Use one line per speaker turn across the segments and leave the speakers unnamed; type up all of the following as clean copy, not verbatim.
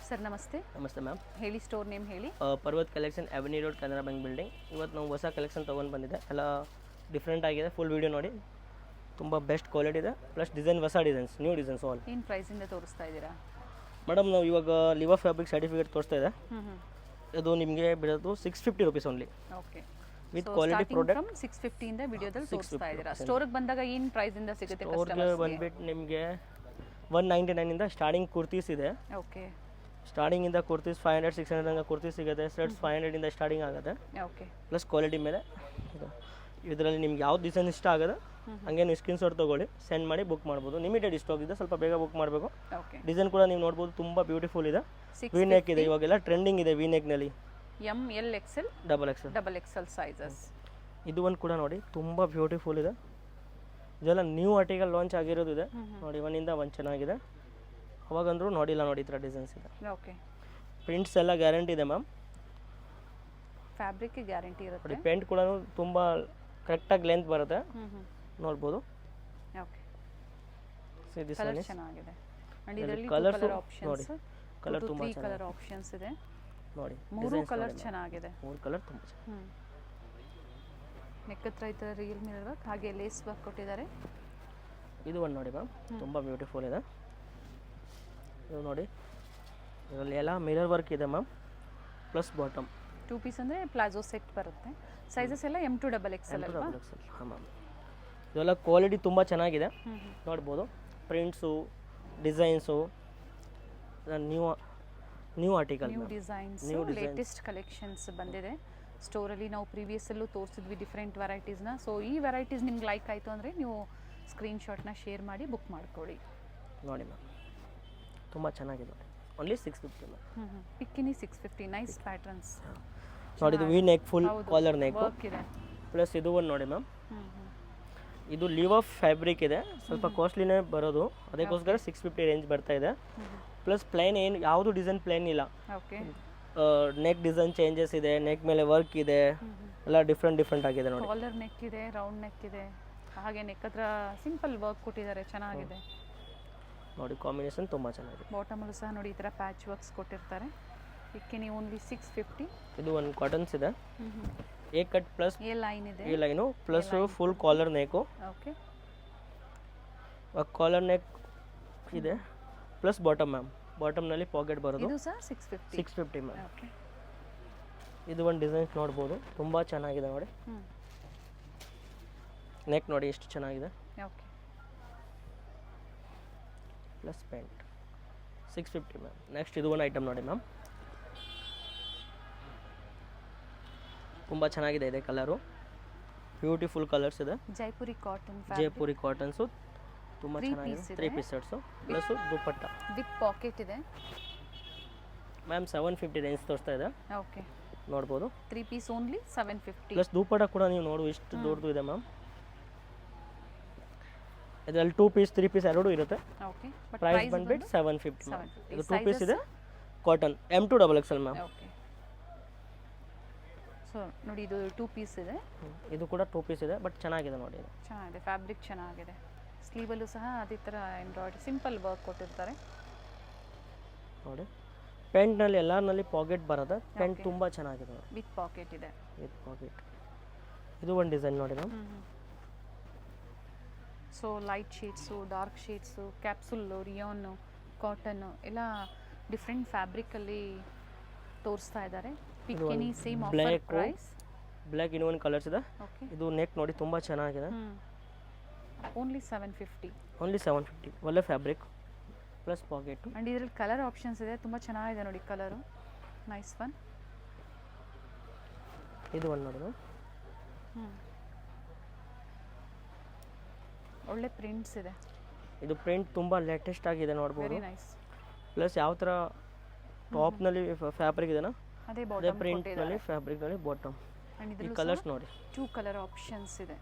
Sir ನಮಸ್ತೆ.
ನಮಸ್ತೆ ma'am.
ಹೇಳಿ, ಸ್ಟೋರ್ ನೇಮ್ ಹೇಳಿ.
Parvat collection avenue road Canara bank building. ಇವತ್ತು ನಾವು ಹೊಸ ಕಲೆಕ್ಷನ್ ತೊಗೊಂಡು ಬಂದಿದೆ, ಎಲ್ಲ ಡಿಫ್ರೆಂಟ್ ಆಗಿದೆ. ಫುಲ್ ವೀಡಿಯೋ ನೋಡಿ, ತುಂಬ ಬೆಸ್ಟ್ ಕ್ವಾಲಿಟಿ ಇದೆ. ಪ್ಲಸ್ ಡಿಸೈನ್ ಹೊಸ ಡಿಸೈನ್ಸ್, ನ್ಯೂ ಡಿಸೈನ್ಸ್ ಆಲ್.
ಏನು ಪ್ರೈಸಿಂದ ತೋರಿಸ್ತಾ ಇದ್ದೀರಾ
ಮೇಡಮ್? ನಾವು ಇವಾಗ ಲಿವರ್ ಫ್ಯಾಬ್ರಿಕ್ ಸರ್ಟಿಫಿಕೇಟ್ ತೋರಿಸ್ತಾ ಇದೆ.
ಹ್ಞೂ
ಅದು ನಿಮಗೆ ಬಿಡೋದು 650 rupees only
okay.
With quality product.
From 650 ಇಂದ ವಿಡಿಯೋದಲ್ಲಿ ತೋರಿಸ್ತಾ ಇದ್ದೀರಾ. ಸ್ಟೋರಿಗೆ ಬಂದಾಗ ಏನು ಪ್ರೈಸಿಂದ ಸಿಗುತ್ತೆ
ಅವ್ರಿಗೆ
ಕಸ್ಟಮರ್ಸ್ಗೆ?
ಬಂದುಬಿಟ್ಟು ನಿಮಗೆ 199 ಇಂದ ಸ್ಟಾರ್ಟಿಂಗ್ ಕುರ್ತೀಸ್ ಇದೆ.
ಓಕೆ
ಸ್ಟಾರ್ಟಿಂಗಿಂದ ಕುರ್ತೀಸ್ 500 600 ತನಕ ಕುರ್ತೀಸ್ ಸಿಗುತ್ತೆ. ಶರ್ಟ್ಸ್ 500 ಇಂದ ಸ್ಟಾರ್ಟಿಂಗ್ ಆಗುತ್ತೆ.
ಓಕೆ.
ಪ್ಲಸ್ ಕ್ವಾಲಿಟಿ ಮೇಲೆ ಇದರಲ್ಲಿ ನಿಮ್ಗೆ ಯಾವ್ದು ಡಿಸೈನ್ ಇಷ್ಟ ಆಗೋದು ಹಂಗೆ ನೀವು ಸ್ಕ್ರೀನ್ ಶಾಟ್ ತೊಗೊಳ್ಳಿ, ಸೆಂಡ್ ಮಾಡಿ ಬುಕ್ ಮಾಡ್ಬೋದು. ಲಿಮಿಟೆಡ್ ಸ್ಟಾಕ್ ಇದೆ, ಸ್ವಲ್ಪ ಬೇಗ ಬುಕ್ ಮಾಡಬೇಕು.
ಓಕೆ.
ಡಿಸೈನ್ ಕೂಡ ನೀವು ನೋಡ್ಬೋದು, ತುಂಬ ಬ್ಯೂಟಿಫುಲ್ ಇದೆ. ವಿ ನೆಕ್ ಇದೆ, ಇವಾಗೆಲ್ಲ ಟ್ರೆಂಡಿಂಗ್ ಇದೆ ವಿ ನೆಕ್ನಲ್ಲಿ.
M L XL double XL sizes.
ಇದು ಒಂದು ಕೂಡ ನೋಡಿ, ತುಂಬ ಬ್ಯೂಟಿಫುಲ್ ಇದೆ. ಇದೆಲ್ಲ ನ್ಯೂ ಆರ್ಟಿಕಲ್ ಲಾಂಚ್ ಆಗಿರೋದು ಇದೆ ನೋಡಿ. ಒಂದಿಂದ ಒಂದು ಚೆನ್ನಾಗಿದೆ. ಅವಾಗಂದ್ರೂ ನೋಡಿಲ್ಲ ನೋಡಿ, ಈ ಥರ ಡಿಸೈನ್ಸ್ ಇದೆ.
ಓಕೆ.
ಪ್ರಿಂಟ್ಸ್ ಎಲ್ಲ ಗ್ಯಾರಂಟಿ ಇದೆ ಮ್ಯಾಮ್.
ಫ್ಯಾಬ್ರಿಕ್ಗೆ ಗ್ಯಾರಂಟಿ ಇರುತ್ತೆ.
ನೋಡಿ, ಪೇಂಟ್ ಕೂಡ ತುಂಬ ಕರೆಕ್ಟಾಗಿ ಲೆಂತ್ ಬರುತ್ತೆ, ನೋಡ್ಬೋದು.
ಓಕೆ.
ದಿಸ್
ಕಲರ್ ಚೆನ್ನಾಗಿದೆ. ಅಂಡ್ ಇದರಲ್ಲಿ
ಕಲರ್ಸ್
ಕಲರ್ ಆಪ್ಷನ್ಸ್
ನೋಡಿ, ಕಲರ್ ತುಂಬ
ಚೆನ್ನಾಗಿದೆ. ಕಲರ್ ಆಪ್ಷನ್ಸ್ ಇದೆ
ನೋಡಿ.
ಮೂರು ಕಲರ್ ಚೆನ್ನಾಗಿದೆ.
ಮೂರು ಕಲರ್ ತುಂಬ ಚೆನ್ನಾಗಿದೆ.
ನೆಕ್ ಹತ್ರ ಈ ಥರ ರಿಯಲ್ ಮಿರರ್ ವರ್ಕ್, ಹಾಗೆ ಲೇಸ್ ವರ್ಕ್ ಕೊಟ್ಟಿದ್ದಾರೆ.
ಇದು ಒಂದು ನೋಡಿ ಮ್ಯಾಮ್, ತುಂಬ ಬ್ಯೂಟಿಫುಲ್ ಇದೆ. ಇದು ನೋಡಿ, ಇದರಲ್ಲಿ ಎಲ್ಲ ಮಿರರ್ ವರ್ಕ್ ಇದೆ ಮ್ಯಾಮ್, ಪ್ಲಸ್ ಬಾಟಮ್.
2 ಪೀಸ್ ಅಂದರೆ ಪ್ಲಾಜೋ ಸೆಟ್ ಬರುತ್ತೆ. ಸೈಜಸ್ ಎಲ್ಲ M2 ಡಬಲ್ ಎಕ್ಸೆಲ್ ಅಲ್ವಾ?
ಹಾಂ ಮ್ಯಾಮ್. ಇದೆಲ್ಲ ಕ್ವಾಲಿಟಿ ತುಂಬ ಚೆನ್ನಾಗಿದೆ, ನೋಡ್ಬೋದು. Prints, designs, new article,
new designs, latest collections ಬಂದಿದೆ. ಸ್ಟೋರಲ್ಲಿ ನಾವು ಪ್ರೀವಿಯಸ್ಸಲ್ಲೂ ತೋರಿಸಿದ್ವಿ ಡಿಫ್ರೆಂಟ್ ವೆರೈಟೀಸ್ನ. ಸೊ ಈ ವೆರೈಟೀಸ್ ನಿಮ್ಗೆ ಲೈಕ್ ಆಯಿತು ಅಂದರೆ ನೀವು ಸ್ಕ್ರೀನ್ಶಾಟ್ನ ಶೇರ್ ಮಾಡಿ ಬುಕ್ ಮಾಡ್ಕೊಳ್ಳಿ.
ನೋಡಿ ಮ್ಯಾಮ್, ತುಂಬ ಚೆನ್ನಾಗಿದೆ ನೋಡಿ. Only 650 ma'am.
ಪಿಕ್ಕಿನಿ 650. ನೈಸ್ ಪ್ಯಾಟರ್ನ್ಸ್
ನೋಡಿ. ಇದು V neck, full collar neck
work ಇದೆ.
ಪ್ಲಸ್ ಇದು ಒಂದು ನೋಡಿ ಮ್ಯಾಮ್, ಇದು ಲಿವರ್ ಫ್ಯಾಬ್ರಿಕ್ ಇದೆ. ಸ್ವಲ್ಪ ಕಾಸ್ಟ್ಲಿನೇ ಬರೋದು, ಅದಕ್ಕೋಸ್ಕರ 650 ರೇಂಜ್ ಬರ್ತಾ ಇದೆ. ಪ್ಲಸ್ ಪ್ಲೇನ್ ಏನು ಯಾವುದು ಡಿಸೈನ್ ಪ್ಲೇನ್ ಇಲ್ಲ.
ಓಕೆ.
ನೆಕ್ ಡಿಸೈನ್ ಚೇಂಜಸ್ ಇದೆ, ನೆಕ್ ಮೇಲೆ ವರ್ಕ್ ಇದೆ, ಎಲ್ಲ ಡಿಫ್ರೆಂಟ್ ಆಗಿದೆ ನೋಡಿ.
ಕಾಲರ್ ನೆಕ್ ಇದೆ, ರೌಂಡ್ ನೆಕ್ ಇದೆ, ಹಾಗೆ ನೆಕ್ ಹತ್ರ ಸಿಂಪಲ್ ವರ್ಕ್ ಕೊಟ್ಟಿದ್ದಾರೆ, ಚೆನ್ನಾಗಿದೆ
ನೋಡಿ. ಕಾಂಬಿನೇಷನ್ ತುಂಬ ಚೆನ್ನಾಗಿದೆ.
ಬಾಟಮಲ್ಲೂ ಸಹ ನೋಡಿ ಈ ಥರ ಪ್ಯಾಚ್ ವರ್ಕ್ಸ್ ಕೊಟ್ಟಿರ್ತಾರೆ. ಪಿಕ್ಕಿನಿ ಓನ್ಲಿ 650.
ಇದು ಒಂದು ಕಾಟನ್ಸ್ ಇದೆ, A cut plus
A line ಇದೆ,
A line plus full collar neck.
Okay.
Collar neck ಇದೆ, ಪ್ಲಸ್ ಬಾಟಮ್ ಮ್ಯಾಮ್. ಬಾಟಮ್ನಲ್ಲಿ ಪಾಕೆಟ್ ಬರೋದು.
ಇದು ಸಹ 650.
650 ಮ್ಯಾಮ್.
ಓಕೆ.
ಇದು ಒಂದು ಡಿಸೈನ್ಸ್ ನೋಡ್ಬೋದು, ತುಂಬ ಚೆನ್ನಾಗಿದೆ ನೋಡಿ. ನೆಕ್ ನೋಡಿ ಎಷ್ಟು ಚೆನ್ನಾಗಿದೆ.
Okay.
Plus pant 650 ma'am. Next ಇದು ಒಂದು ಐಟಮ್ ನೋಡಿ ಮ್ಯಾಮ್, ತುಂಬ ಚೆನ್ನಾಗಿದೆ. ಇದೆ ಕಲರು, ಬ್ಯೂಟಿಫುಲ್ ಕಲರ್ಸ್ ಇದೆ.
ಜೈಪುರಿ ಕಾಟನ್,
ಜೈಪುರಿ ಕಾಟನ್ಸು ತುಂಬ ಚೆನ್ನಾಗಿದೆ. 3 piece sets plus dupatta
with pocket ಇದೆ
ಮ್ಯಾಮ್. 750 ರೇಂಜ್ ತೋರಿಸ್ತಾ ಇದೆ,
ಓಕೆ.
ನೋಡ್ಬೋದು.
3 ಪೀಸ್ ಓನ್ಲಿ 750.
ಪ್ಲಸ್ ದುಪ್ಪಟ್ಟ ಕೂಡ ನೀವು ನೋಡು, ಇಷ್ಟು ದೊಡ್ಡದು ಇದೆ ಮ್ಯಾಮ್. ಇದರಲ್ಲಿ 2 ಪೀಸ್ 3 ಪೀಸ್ ಎರಡೂ ಇರುತ್ತೆ.
ಓಕೆ.
ಪ್ರೈಸ್ ಬಂದ್ಬಿಟ್ಟು 750 ಮ್ಯಾಮ್. ಇದು 2 ಪೀಸ್ ಇದೆ, cotton M2 double XL ma'am.
Okay. So ನೋಡಿ, ಇದು 2 ಪೀಸ್ ಇದೆ.
ಇದು ಕೂಡ 2 ಪೀಸ್ ಇದೆ, ಬಟ್ ಚೆನ್ನಾಗಿದೆ ನೋಡಿ. ಇದು
ಚೆನ್ನಾಗಿದೆ, ಫ್ಯಾಬ್ರಿಕ್ ಚೆನ್ನಾಗಿದೆ. ಸ್ಲೀವಲ್ಲೂ ಸಹ ಅದೇ ಥರ ಎಂಬ್ರಾಯ್ಡ್ರಿ ಸಿಂಪಲ್ ವರ್ಕ್ ಕೊಟ್ಟಿರ್ತಾರೆ
ನೋಡಿ. ಪ್ಯಾಂಟ್ನಲ್ಲಿ ಎಲ್ಲರಲ್ಲಿ ಪಾಕೆಟ್ ಬರುತ್ತೆ. ಪ್ಯಾಂಟ್ ತುಂಬ ಚೆನ್ನಾಗಿದೆ ನೋಡಿ,
ವಿತ್ ಪಾಕೆಟ್ ಇದೆ.
With pocket. ಇದು ಒಂದು ಡಿಸೈನ್ ನೋಡಿ ma'am.
So light shades, dark shades, capsule, rayon, cotton ಎಲ್ಲ ಡಿಫ್ರೆಂಟ್ ಫ್ಯಾಬ್ರಿಕಲ್ಲಿ ತೋರಿಸ್ತಾ ಇದ್ದಾರೆ. ಪಿಕ್ಕಿನಿ ಸೇಮ್ ಆಫರ್ ಪ್ರೈಸ್.
ಬ್ಲ್ಯಾಕ್ ಇನ್ನೊಂದು ಕಲರ್ಸ್ ಇದೆ.
ಓಕೆ.
ಇದು ನೆಕ್ ನೋಡಿ ತುಂಬ ಚೆನ್ನಾಗಿದೆ.
ಓನ್ಲಿ 750.
ಓನ್ಲಿ 750. ಒಳ್ಳೆ ಫ್ಯಾಬ್ರಿಕ್ ಪ್ಲಸ್ ಪಾಕೆಟು.
ಆ್ಯಂಡ್ ಇದರಲ್ಲಿ ಕಲರ್ ಆಪ್ಷನ್ಸ್ ಇದೆ, ತುಂಬ ಚೆನ್ನಾಗಿದೆ ನೋಡಿ ಕಲರು. Nice one.
ಇದು ಒಂದು ನೋಡಿ ಮ್ಯಾಮ್,
ಒಳ್ಳೆ ಪ್ರಿಂಟ್ಸ್ ಇದೆ.
ಇದು ಪ್ರಿಂಟ್ ತುಂಬ ಲೇಟೆಸ್ಟ್ ಆಗಿದೆ, ನೋಡ್ಬೋದು.
Very nice.
ಪ್ಲಸ್ ಯಾವ ಥರ ಟಾಪ್ನಲ್ಲಿ ಫ್ಯಾಬ್ರಿಕ್ ಇದೆನಾ,
ಅದೇ
ಅದೇ ಪ್ರಿಂಟ್ನಲ್ಲಿ ಫ್ಯಾಬ್ರಿಕ್ನಲ್ಲಿ ಬಾಟಮ್. ಈ ಕಲರ್ಸ್ ನೋಡಿ,
2 ಕಲರ್ ಆಪ್ಷನ್ಸ್ ಇದೆ.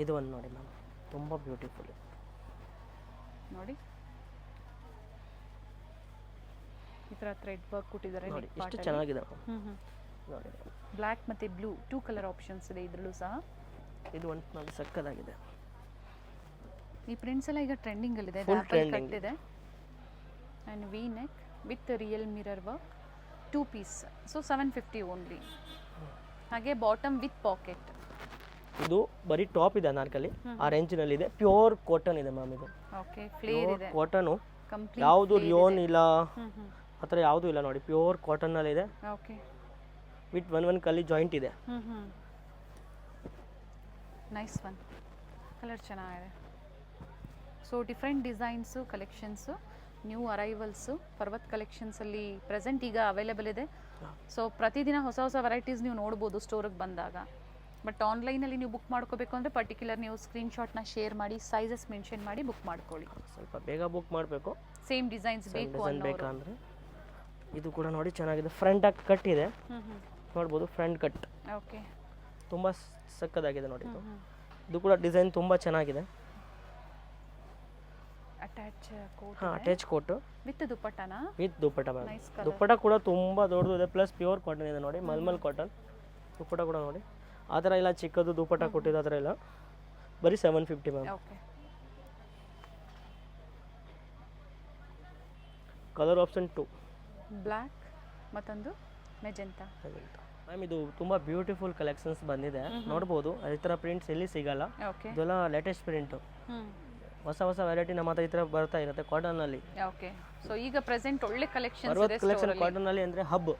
ಇದು ಒಂದು ನೋಡಿ ಮ್ಯಾಮ್, ತುಂಬ ಬ್ಯೂಟಿಫುಲ್
ನೋಡಿ. ಈ ಥರ ಥ್ರೆಡ್ ವರ್ಕ್ ಕೊಟ್ಟಿದ್ದಾರೆ
ನೋಡಿ, ಎಷ್ಟು ಚೆನ್ನಾಗಿದೆ ನೋಡಿ.
ಬ್ಲ್ಯಾಕ್ ಮತ್ತು ಬ್ಲೂ 2 ಕಲರ್ ಆಪ್ಷನ್ಸ್ ಇದೆ ಇದರಲ್ಲೂ ಸಹ.
ಇದು ಒಂದು ನೋಡಿ ಸಕ್ಕದಾಗಿದೆ.
ಈ ಪ್ರಿಂಟ್ಸ್ ಎಲ್ಲ ಈಗ ಟ್ರೆಂಡಿಂಗ್ ಅಲ್ಲಿ ಇದೆ,
Full
ಆಪಲ್
trending.
ಕಟ್ ಇದೆ and V neck with real mirror work 2 piece so 750 only. ಹಾಗೆ ಬಾಟಮ್ ವಿತ್ ಪಾಕೆಟ್.
ಇದು ಬರೀ ಟಾಪ್ ಇದೆ ಅನಾರ್ಕಲಿ, ಆ ರೇಂಜ್ನಲ್ಲಿ ಇದೆ. ಪ್ಯೂರ್ ಕಾಟನ್ ಇದೆ ಮ್ಯಾಮ್ ಇದು.
ಓಕೆ ಫ್ಲೇರ್ ಇದೆ
ಕಾಟನು,
ಕಂಪ್ಲೀಟ್
ಯಾವುದು ರಿಯೋನ್ ಇಲ್ಲ ಆ ಥರ ಯಾವುದೂ ಇಲ್ಲ ನೋಡಿ, ಪ್ಯೂರ್ ಕಾಟನ್ನಲ್ಲಿ ಇದೆ.
ಓಕೆ
ವಿತ್ ಒನ್ ಕಲ್ಲಿ ಜಾಯಿಂಟ್ ಇದೆ.
ನೈಸ್ ಒನ್, ಕಲರ್ ಚೆನ್ನಾಗಿದೆ. So different designs collections new arrivals Parvat ಕಲೆಕ್ಷನ್ಸಲ್ಲಿ present ಈಗ ಅವೈಲೇಬಲ್ ಇದೆ. ಸೊ ಪ್ರತಿದಿನ ಹೊಸ ಹೊಸ ವೆರೈಟೀಸ್ ನೀವು ನೋಡ್ಬೋದು ಸ್ಟೋರಿಗೆ ಬಂದಾಗ. ಬಟ್ ಆನ್ಲೈನಲ್ಲಿ ನೀವು ಬುಕ್ ಮಾಡ್ಕೋಬೇಕು ಅಂದರೆ ಪರ್ಟಿಕ್ಯುಲರ್ ನೀವು ಸ್ಕ್ರೀನ್ಶಾಟ್ನ ಶೇರ್ ಮಾಡಿ ಸೈಜಸ್ ಮೆನ್ಷನ್ ಮಾಡಿ ಬುಕ್ ಮಾಡ್ಕೊಳ್ಳಿ.
ಸ್ವಲ್ಪ ಬೇಗ ಬುಕ್ ಮಾಡಬೇಕು.
ಸೇಮ್ ಡಿಸೈನ್ಸ್ ಬೇಕು
ಡಿಸೈನ್ ಬೇಕಂದರೆ ಇದು ಕೂಡ ನೋಡಿ ಚೆನ್ನಾಗಿದೆ. ಫ್ರಂಟಾಗಿ ಕಟ್ ಇದೆ ನೋಡ್ಬೋದು, ಫ್ರಂಟ್ ಕಟ್.
ಓಕೆ
ತುಂಬ ಸಕ್ಕದಾಗಿದೆ ನೋಡಿ ಇದು. ಇದು ಕೂಡ ಡಿಸೈನ್ ತುಂಬ ಚೆನ್ನಾಗಿದೆ.
ಅಟ್ಯಾಚ್ ಕೋಟ್,
ಹಾಂ ಅಟ್ಯಾಚ್ ಕೋಟು
ವಿತ್ ದುಪ್ಪಟ್ಟನ,
with dupatta ma'am.
Nice colour.
Dupatta ಕೂಡ ತುಂಬ ದೊಡ್ಡದು ಇದೆ, ಪ್ಲಸ್ ಪ್ಯೂರ್ ಕಾಟನ್ ಇದೆ ನೋಡಿ, ಮಲ್ಮಲ್ ಕಾಟನ್. ದುಪ್ಪಟ್ಟ ಕೂಡ ನೋಡಿ ಆ ಥರ ಇಲ್ಲ, ಚಿಕ್ಕದು ದುಪ್ಪಟ್ಟ ಕೊಟ್ಟಿದ್ದು ಆ ಥರ ಇಲ್ಲ, ಬರೀ 750 ma'am.
Okay
colour option 2
black ಮತ್ತೊಂದು ಮೆಜೆಂಟಾ.
ಮ್ಯಾಮ್ ಇದು ತುಂಬ ಬ್ಯೂಟಿಫುಲ್ ಕಲೆಕ್ಷನ್ಸ್ ಬಂದಿದೆ, ನೋಡ್ಬೋದು. ಅದೇ ಥರ ಪ್ರಿಂಟ್ಸ್ ಎಲ್ಲಿ ಸಿಗಲ್ಲ,
ಓಕೆ
ಇದೆಲ್ಲ ಲೇಟೆಸ್ಟ್ ಪ್ರಿಂಟು. ಹೊಸ ಹೊಸ ವೆರೈಟಿ ನಮ್ಮ ಹತ್ರ ಈ ಥರ ಬರ್ತಾ ಇರುತ್ತೆ ಕಾಟನ್ನಲ್ಲಿ.
ಓಕೆ ಸೊ ಈಗ ಪ್ರೆಸೆಂಟ್ ಒಳ್ಳೆ ಕಲೆಕ್ಷನ್ಸ್
ಪರ್ವತ್
ಇದೆ
ಕಲೆಕ್ಷನ್ ಕಾಟನ್ನಲ್ಲಿ ಅಂದರೆ ಹಬ್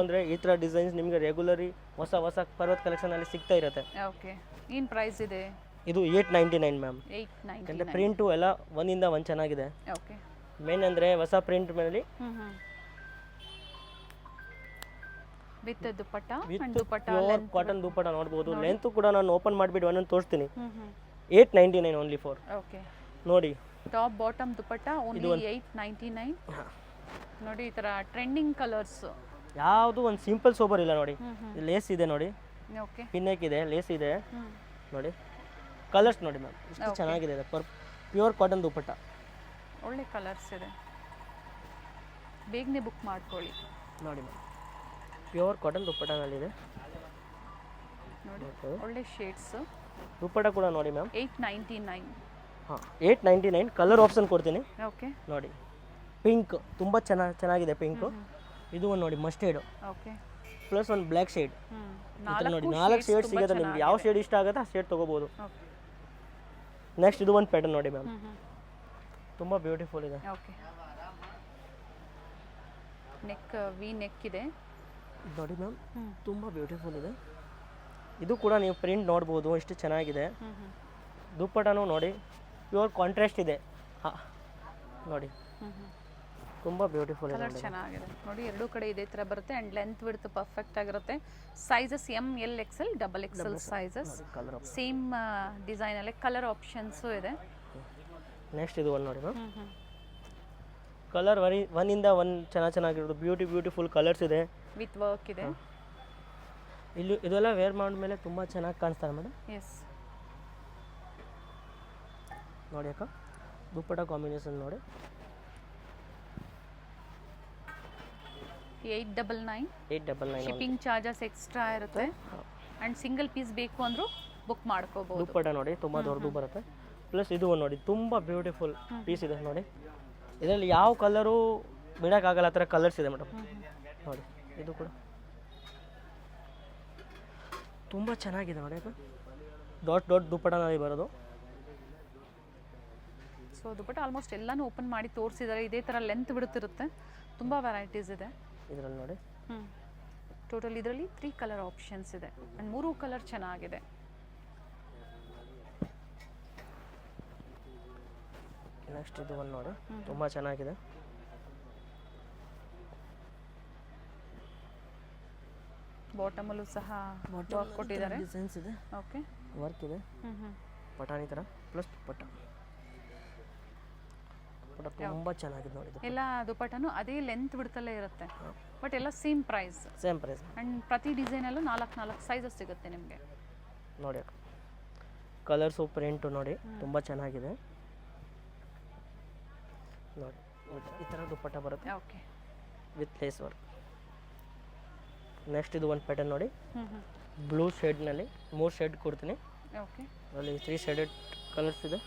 ಅಂದರೆ ಈ ಥರ ಡಿಸೈನ್ಸ್ ನಿಮಗೆ ರೆಗ್ಯುಲರಿ ಹೊಸ ಹೊಸ ಪರ್ವತ್ ಕಲೆಕ್ಷನಲ್ಲಿ ಸಿಗ್ತಾ ಇರುತ್ತೆ.
ಓಕೆ ಏನು ಪ್ರೈಸ್ ಇದೆ?
ಇದು 899 ಮ್ಯಾಮ್.
899.
ಯಾಕಂದರೆ ಪ್ರಿಂಟು ಎಲ್ಲ ಒಂದಿಂದ ಒಂದು ಚೆನ್ನಾಗಿದೆ.
ಓಕೆ
ಮೇನ್ ಅಂದರೆ ಹೊಸ ಪ್ರಿಂಟ್ ಮೇಲೆ
with dupatta and dupatta
pure cotton dupatta ನೋಡ್ಬೋದು. ಲೆಂತ್ ಕೂಡ ನಾನು ಓಪನ್ ಮಾಡಿಬಿಟ್ಟು ಒಂದೊಂದು ತೋರಿಸ್ತೀನಿ. 899 ಓನ್ಲಿ ಫಾರ್.
ಓಕೆ
ನೋಡಿ
ಟಾಪ್ ಬಾಟಮ್ ದುಪ್ಪಟ್ಟ ಓನ್ಲಿ 899. ನೋಡಿ ಈ ಥರ ಟ್ರೆಂಡಿಂಗ್ ಕಲರ್ಸ್,
ಯಾವುದು ಒಂದು ಸಿಂಪಲ್ ಸೋಬರ್ ಇಲ್ಲ ನೋಡಿ. ಲೇಸ್ ಇದೆ ನೋಡಿ,
ಓಕೆ
ಪಿನ್ನೆಕ್ ಇದೆ, ಲೇಸ್ ಇದೆ ನೋಡಿ. ಕಲರ್ಸ್ ನೋಡಿ ಮ್ಯಾಮ್ ಎಷ್ಟು ಚೆನ್ನಾಗಿದೆ. ಪ್ಯೂರ್ ಕಾಟನ್ ದುಪ್ಪಟ್ಟ,
ಒಳ್ಳೆ ಕಲರ್ಸ್ ಇದೆ, ಬೇಗನೆ ಬುಕ್ ಮಾಡ್ಕೊಳ್ಳಿ.
ನೋಡಿ ಮ್ಯಾಮ್ ಪ್ಯೂರ್ ಕಾಟನ್ ದುಪ್ಪಟ್ಟನಲ್ಲಿದೆ
ನೋಡಿ ಒಳ್ಳೆ ಶೇಡ್ಸು.
ದುಪ್ಪಟ್ಟ ಕೂಡ ನೋಡಿ ಮ್ಯಾಮ್
899.
ಹಾಂ 899. ಕಲರ್ ಆಪ್ಷನ್ ಕೊಡ್ತೀನಿ
ಓಕೆ
ನೋಡಿ. ಪಿಂಕ್ ತುಂಬ ಚೆನ್ನಾಗಿದೆ ಪಿಂಕು. ಇದು ಒಂದು ನೋಡಿ ಮಸ್ಟರ್ಡ್,
ಓಕೆ
ಪ್ಲಸ್ ಒಂದು ಬ್ಲ್ಯಾಕ್ ಶೇಡ್. ನೋಡಿ 4
shades
ಶೇಡ್
ತುಂಬಾ
ಸಿಗುತ್ತೆ ನಿಮ್ಗೆ, ಯಾವ ಶೇಡ್ ಇಷ್ಟ ಆಗುತ್ತೆ ಆ ಶೇಡ್ ತೊಗೋಬೋದು.
ಓಕೆ
ನೆಕ್ಸ್ಟ್ ಇದು ಒಂದು ಪ್ಯಾಟರ್ನ್ ನೋಡಿ ಮ್ಯಾಮ್, ತುಂಬ ಬ್ಯೂಟಿಫುಲ್ ಇದೆ.
ಓಕೆ ನೆಕ್ ವಿ ನೆಕ್ ಇದೆ
ಇದು ನೋಡಿ ಮ್ಯಾಮ್ ತುಂಬ ಬ್ಯೂಟಿಫುಲ್ ಇದೆ. ಇದು ಕೂಡ ನೀವು ಪ್ರಿಂಟ್ ನೋಡ್ಬೋದು ಎಷ್ಟು ಚೆನ್ನಾಗಿದೆ. ದುಪ್ಪಟ್ಟನೂ ನೋಡಿ ಪ್ಯೂರ್ ಕಾಂಟ್ರಾಸ್ಟ್ ಇದೆ. ಹಾಂ ನೋಡಿ ತುಂಬ ಬ್ಯೂಟಿಫುಲ್ ಇದೆ.
ಕಲರ್ ಚೆನ್ನಾಗಿದೆ ನೋಡಿ, ಎರಡೂ ಕಡೆ ಇದೇ ಥರ ಬರುತ್ತೆ ಆ್ಯಂಡ್ ಲೆಂತ್ ವಿಡ್ತ್ ಪರ್ಫೆಕ್ಟ್ ಆಗಿರುತ್ತೆ. Sizes M L XL double XL sizes, same ಡಿಸೈನಲ್ಲೇ ಕಲರ್ ಆಪ್ಷನ್ಸು ಇದೆ.
ನೆಕ್ಸ್ಟ್ ಇದು ಒಂದು ನೋಡಿ ಮ್ಯಾಮ್, ಕಲರ್ ಒನ್ನಿಂದ ಒನ್ ಚೆನ್ನಾಗಿರೋದು ಬ್ಯೂಟಿಫುಲ್ ಕಲರ್ಸ್ ಇದೆ,
ವಿತ್ ವರ್ಕ್ ಇದೆ.
ಇಲ್ಲಿ ಇದೆಲ್ಲ ವೇರ್ ಮಾಡಿದ್ಮೇಲೆ ತುಂಬ ಚೆನ್ನಾಗಿ ಕಾಣಿಸ್ತಾರೆ ಮೇಡಮ್.
ಎಸ್
ನೋಡಿ ಅಕ್ಕ, ದುಪ್ಪಟ್ಟ ಕಾಂಬಿನೇಷನ್ ನೋಡಿ.
899. ಶಿಪ್ಪಿಂಗ್ ಚಾರ್ಜಸ್ ಎಕ್ಸ್ಟ್ರಾ ಇರುತ್ತೆ ಆ್ಯಂಡ್ ಸಿಂಗಲ್ ಪೀಸ್ ಬೇಕು ಅಂದರೂ ಬುಕ್ ಮಾಡ್ಕೋಬಹುದು.
ದುಪ್ಪಟ್ಟ ನೋಡಿ ತುಂಬ ದೊಡ್ಡದು ಬರುತ್ತೆ. ಪ್ಲಸ್ ಇದು ಒಂದು ನೋಡಿ ತುಂಬ ಬ್ಯೂಟಿಫುಲ್ ಪೀಸ್ ಇದೆ ನೋಡಿ. ಇದರಲ್ಲಿ ಯಾವ ಕಲರು ಬಿಡೋಕ್ಕಾಗಲ್ಲ, ಆ ಥರ ಕಲರ್ಸ್ ಇದೆ ಮೇಡಮ್. ನೋಡಿ ಇದು ಕೂಡ ತುಂಬ ಚೆನ್ನಾಗಿದೆ ನೋಡಿ. ಅದು ದೊಡ್ಡ ದುಪ್ಪಟ್ಟನಲ್ಲಿ ಬರೋದು.
ಸೊ ದುಪ್ಪಟ್ಟ ಆಲ್ಮೋಸ್ಟ್ ಎಲ್ಲನೂ ಓಪನ್ ಮಾಡಿ ತೋರಿಸಿದ್ದಾರೆ. ಇದೇ ಥರ ಲೆಂತ್ ಬಿಡುತ್ತಿರುತ್ತೆ, ತುಂಬ ವೆರೈಟೀಸ್ ಇದೆ
ಇದರಲ್ಲಿ ನೋಡಿ.
ಟೋಟಲ್ ಇದರಲ್ಲಿ 3 ಕಲರ್ ಆಪ್ಷನ್ಸ್ ಇದೆ ಆ್ಯಂಡ್ 3 ಕಲರ್ ಚೆನ್ನಾಗಿದೆ.
ನೆಕ್ಸ್ಟ್ ಇದು ಒಂದು ನೋಡಿ ತುಂಬ ಚೆನ್ನಾಗಿದೆ.
ಬಾಟಮಲ್ಲೂ ಸಹ ವರ್ಕ್ ಕೊಟ್ಟಿದ್ದಾರೆ,
ಡಿಸೈನ್ಸ್ ಇದೆ,
ಓಕೆ
ವರ್ಕ್ ಇದೆ, ಪಟಾಣಿ ಥರ ಪ್ಲಸ್ ದುಪ್ಪಟ್ಟ ತುಂಬ ಚೆನ್ನಾಗಿದೆ ನೋಡಿ.
ಎಲ್ಲ ದುಪ್ಪಟ್ಟನು ಅದೇ ಲೆಂತ್ ಬಿಡ್ತಲೇ ಇರುತ್ತೆ, ಬಟ್ ಎಲ್ಲ ಸೇಮ್ ಪ್ರೈಸ್ ಆ್ಯಂಡ್ ಪ್ರತಿ ಡಿಸೈನಲ್ಲೂ 4 ಸೈಜಸ್ ಸಿಗುತ್ತೆ ನಿಮಗೆ.
ನೋಡಿ ಕಲರ್ಸು ಪ್ರಿಂಟು ನೋಡಿ ತುಂಬ ಚೆನ್ನಾಗಿದೆ ನೋಡಿ. ಈ ಥರ ದುಪ್ಪಟ್ಟ ಬರುತ್ತೆ,
okay
with lace work. Next ಇದು ಒಂದು ಪ್ಯಾಟರ್ನ್ ನೋಡಿ, ಬ್ಲೂ ಶೇಡ್ನಲ್ಲಿ 3 ಶೇಡ್ ಕೊಡ್ತೀನಿ.
ಓಕೆ
ಅದರಲ್ಲಿ 3 ಶೇಡೆಡ್ ಕಲರ್ಸ್ ಇದೆ.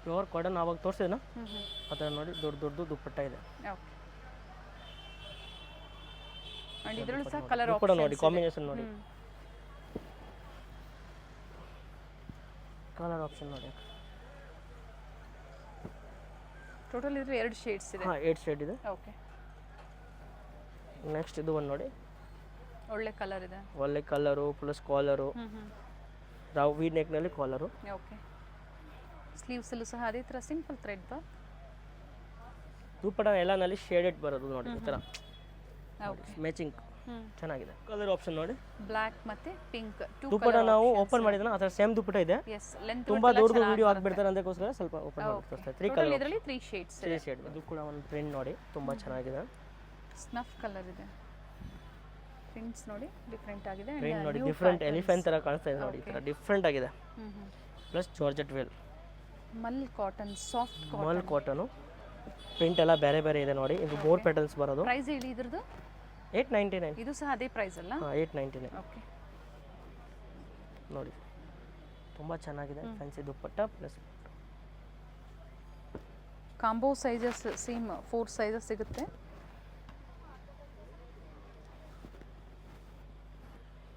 ಪ್ಯೂರ್ ಕಾಟನ್ ಆವಾಗ ತೋರಿಸಿದ್ನ
ಹ್ಞೂ ಹ್ಞೂ
ಆ ಥರ ನೋಡಿ ದೊಡ್ಡ ದೊಡ್ಡದು ದುಪ್ಪಟ್ಟ ಇದೆ.
ಓಕೆ. ಆ್ಯಂಡ್ ಇದರಲ್ಲೂ ಸಹ ಕಲರ್
ದುಪ್ಪಟ್ಟ ನೋಡಿ ಕಾಂಬಿನೇಷನ್ ನೋಡಿ, ಕಲರ್ ಆಪ್ಷನ್ ನೋಡಿ.
ಟೋಟಲ್ ಇದ್ರೆ 2 ಶೇಡ್ಸ್ ಇದೆ.
ಹಾಂ 8 ಶೇಡ್ ಇದೆ.
ಓಕೆ.
ನೆಕ್ಸ್ಟ್ ಇದು ಒಂದು ನೋಡಿ,
ಒಳ್ಳೆ ಕಲರ್ ಇದೆ.
ಒಳ್ಳೆ ಕಲರು ಪ್ಲಸ್ ಕಾಲರು,
ಹ್ಞೂ ಹ್ಞೂ
ರಾವ್ ವಿ ನೆಕ್ನಲ್ಲಿ ಕಾಲರು.
ಓಕೆ. ಸ್ಲೀವ್ಸಲ್ಲೂ ಸಹ ಅದೇ ಥರ ಸಿಂಪಲ್ ಥ್ರೆಡ್ ವರ್ಕ್.
ದುಪ್ಪಟ್ಟ ಎಲ್ಲನಲ್ಲಿ ಶೇಡೆಡ್ ಬರೋದು ನೋಡಿ ಈ ಥರ
ಓಕೆ.
ಮ್ಯಾಚಿಂಗ್
ಹ್ಞೂ.
ಚೆನ್ನಾಗಿದೆ. ಕಲರ್ ಆಪ್ಷನ್ ನೋಡಿ,
ಬ್ಲ್ಯಾಕ್ ಮತ್ತು ಪಿಂಕ್
ದುಪ್ಪಟ್ಟ ನಾವು ಓಪನ್ ಮಾಡಿದ್ರೆ ಆ ಥರ ಸೇಮ್ ದುಪ್ಪಟ್ಟ ಇದೆ.
ಎಸ್ ಲೆಂತ್
ತುಂಬಾ ದೊಡ್ಡದು ವಿಡಿಯೋ ಹಾಕ್ಬಿಡ್ತಾರೆ ಅದಕ್ಕೋಸ್ಕರ ಸ್ವಲ್ಪ ಓಪನ್ ಮಾಡಿ ತೋರಿಸ್ತಾರೆ. 3 ಕಲರ್,
ಇದರಲ್ಲಿ 3 ಶೇಡ್ಸ್
3 ಶೇಡ್. ಇದು ಕೂಡ ಒಂದು ಪ್ರಿಂಟ್ ನೋಡಿ ತುಂಬಾ ಚೆನ್ನಾಗಿದೆ.
ಸ್ನಫ್ ಕಲರ್ ಇದೆ. ಪ್ರಿಂಟ್ಸ್ ನೋಡಿ ಡಿಫ್ರೆಂಟ್ ಆಗಿದೆ.
ಪ್ರಿಂಟ್ ನೋಡಿ ಡಿಫ್ರೆಂಟ್ ಎಲಿಫೆಂಟ್ ತರ ಕಾಣಿಸ್ತಾ ಇದೆ ನೋಡಿ, ಈ ತರ ಡಿಫ್ರೆಂಟ್ ಆಗಿದೆ. Plus georgette veil,
mul cotton, soft cotton,
mul cotton. Print ಎಲ್ಲ ಬೇರೆ ಬೇರೆ ಇದೆ ನೋಡಿ. ಇದು 4 ಪ್ಯಾಟರ್ನ್ಸ್ ಬರೋದು.
ಪ್ರೈಸ್ ಹೇಳಿ ಇದ್ರದ್ದು?
899.
ಇದು ಸಹ ಅದೇ ಪ್ರೈಸ್ ಅಲ್ಲ?
ಹಾಂ 899.
ಓಕೆ.
ನೋಡಿ ತುಂಬ ಚೆನ್ನಾಗಿದೆ. Fancy dupatta plus
combo sizes same 4 sizes ಸಿಗುತ್ತೆ.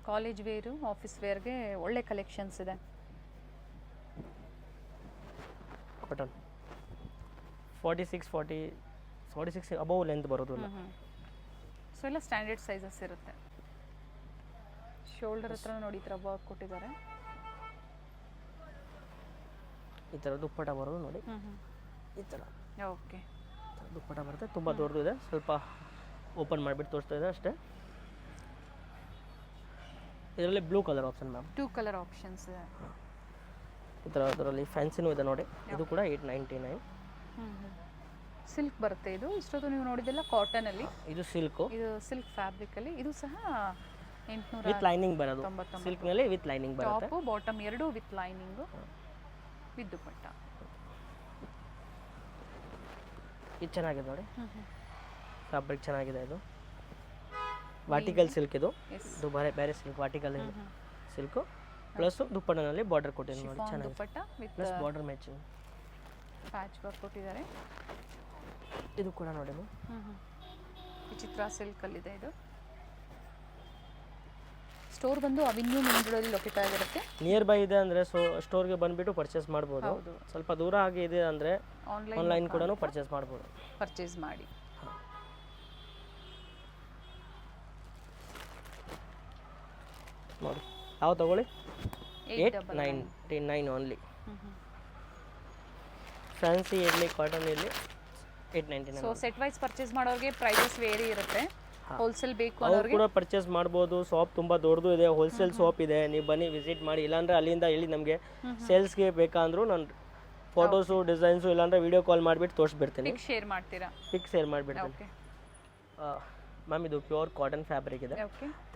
ಕಾಲೇಜ್ ವೇರು, ಆಫೀಸ್ ವೇರ್ಗೆ ಒಳ್ಳೆ ಕಲೆಕ್ಷನ್ಸ್ ಇದೆ.
ಕಾಟನ್ 46 ಅಬೌವ್ ಲೆಂತ್ ಬರೋದು.
ಸೊ ಎಲ್ಲ ಸ್ಟ್ಯಾಂಡರ್ಡ್ ಸೈಜಸ್ ಇರುತ್ತೆ. ಶೋಲ್ಡರ್ ಹತ್ರ ನೋಡಿ ಈ ಥರ ವರ್ಕ್ ಕೊಟ್ಟಿದ್ದಾರೆ.
ಈ ಥರ ದುಪ್ಪಟ್ಟ ಬರೋದು ನೋಡಿ, ಈ ಥರ
ಓಕೆ.
ದುಪ್ಪಟ್ಟ ಬರುತ್ತೆ. ತುಂಬ ದೊಡ್ಡದಿದೆ. ಸ್ವಲ್ಪ ಓಪನ್ ಮಾಡಿಬಿಟ್ಟು ತೋರಿಸ್ತಾ ಇದೆ ಅಷ್ಟೇ. ಇದರಲ್ಲಿ blue colour option ma'am.
2 colour options ಇದೆ.
ಈ ಥರ ಅದರಲ್ಲಿ ಫ್ಯಾನ್ಸಿನೂ ಇದೆ ನೋಡಿ. ಇದು ಕೂಡ 899.
ಸಿಲ್ಕ್ ಬರುತ್ತೆ ಇದು. ಇಷ್ಟೊತ್ತು ನೀವು ನೋಡಿದ್ದೆಲ್ಲ ಕಾಟನಲ್ಲಿ.
ಇದು ಸಿಲ್ಕು,
ಇದು ಸಿಲ್ಕ್ ಫ್ಯಾಬ್ರಿಕಲ್ಲಿ. ಇದು ಸಹ 800
ವಿತ್ ಲೈನಿಂಗ್ ಬರೋದು. ಸಿಲ್ಕ್ನಲ್ಲಿ ವಿತ್ ಲೈನಿಂಗ್ ಬರುತ್ತೆ.
ಟಾಪು ಬಾಟಮ್ ಎರಡೂ ವಿತ್ ಲೈನಿಂಗು ವಿತ್ ದುಪ್ಪಟ್ಟ.
ಇದು ಚೆನ್ನಾಗಿದೆ ನೋಡಿ, ಫ್ಯಾಬ್ರಿಕ್ ಚೆನ್ನಾಗಿದೆ. ಇದು ವಾಟಿಕಲ್ ಸಿಲ್ಕ್. ಇದು ಬೇರೆ ಬೇರೆ ಸಿಲ್ಕ್, ವಾಟಿಕಲ್ ಸಿಲ್ಕು ಪ್ಲಸ್ ದುಪ್ಪಟ್ಟನಲ್ಲಿ ಬಾರ್ಡರ್ ಕೊಟ್ಟಿದ್ದಾರೆ ನೋಡಿ, ಚೆನ್ನಾಗಿದೆ.
Dupatta with
plus border matching
patch work ಕೊಟ್ಟಿದ್ದಾರೆ.
ಇದು ಕೂಡ ನೋಡಿ
ವಿಚಿತ್ರ ಸಿಲ್ಕಲ್ಲಿದೆ. ಇದು ಸ್ಟೋರ್ ಬಂದು ಅವಿನ್ಯೂ ಮೇನ್ ರೋಡಲ್ಲಿ ಲೊಕೇಟ್ ಆಗಿರುತ್ತೆ.
ನಿಯರ್ ಬೈ ಇದೆ ಅಂದರೆ ಸ್ಟೋರ್ಗೆ ಬಂದುಬಿಟ್ಟು ಪರ್ಚೇಸ್ ಮಾಡ್ಬೋದು. ಸ್ವಲ್ಪ ದೂರ ಆಗಿದೆ ಅಂದರೆ ಆನ್ಲೈನ್ ಕೂಡ ಪರ್ಚೇಸ್ ಮಾಡ್ಬೋದು.
ಪರ್ಚೇಸ್ ಮಾಡಿ.
ನೋಡಿ ಯಾವ ತಗೊಳ್ಳಿ, 899 ಓನ್ಲಿ. ಫ್ಯಾನ್ಸಿ ಇರಲಿ ಕಾಟನ್ ಇರಲಿ 899.
ಸೊ ಸೆಟ್ ವೈಸ್ ಪರ್ಚೇಸ್ ಮಾಡೋರಿಗೆ ಪ್ರೈಸಸ್ ವೇರಿ ಇರುತ್ತೆ. ಹೋಲ್ಸೇಲ್ ಬೇಕು
ಅವ್ರು ಕೂಡ ಪರ್ಚೇಸ್ ಮಾಡ್ಬೋದು. ಶಾಪ್ ತುಂಬ ದೊಡ್ಡದು ಇದೆ, ಹೋಲ್ಸೇಲ್ ಶಾಪ್ ಇದೆ. ನೀವು ಬನ್ನಿ ವಿಸಿಟ್ ಮಾಡಿ. ಇಲ್ಲಾಂದರೆ ಅಲ್ಲಿಂದ ಹೇಳಿ ನಮಗೆ ಸೇಲ್ಸ್ಗೆ ಬೇಕಂದ್ರೂ ನಾನು ಫೋಟೋಸು ಡಿಸೈನ್ಸು ಇಲ್ಲಾಂದರೆ ವಿಡಿಯೋ ಕಾಲ್ ಮಾಡಿಬಿಟ್ಟು ತೋರಿಸ್ಬಿಡ್ತೀನಿ.
ಶೇರ್ ಮಾಡ್ತೀರಾ?
ಪಿಕ್ ಶೇರ್ ಮಾಡಿಬಿಡ್ತೀನಿ ಮ್ಯಾಮ್. ಇದು ಪ್ಯೂರ್ ಕಾಟನ್ ಫ್ಯಾಬ್ರಿಕ್ ಇದೆ.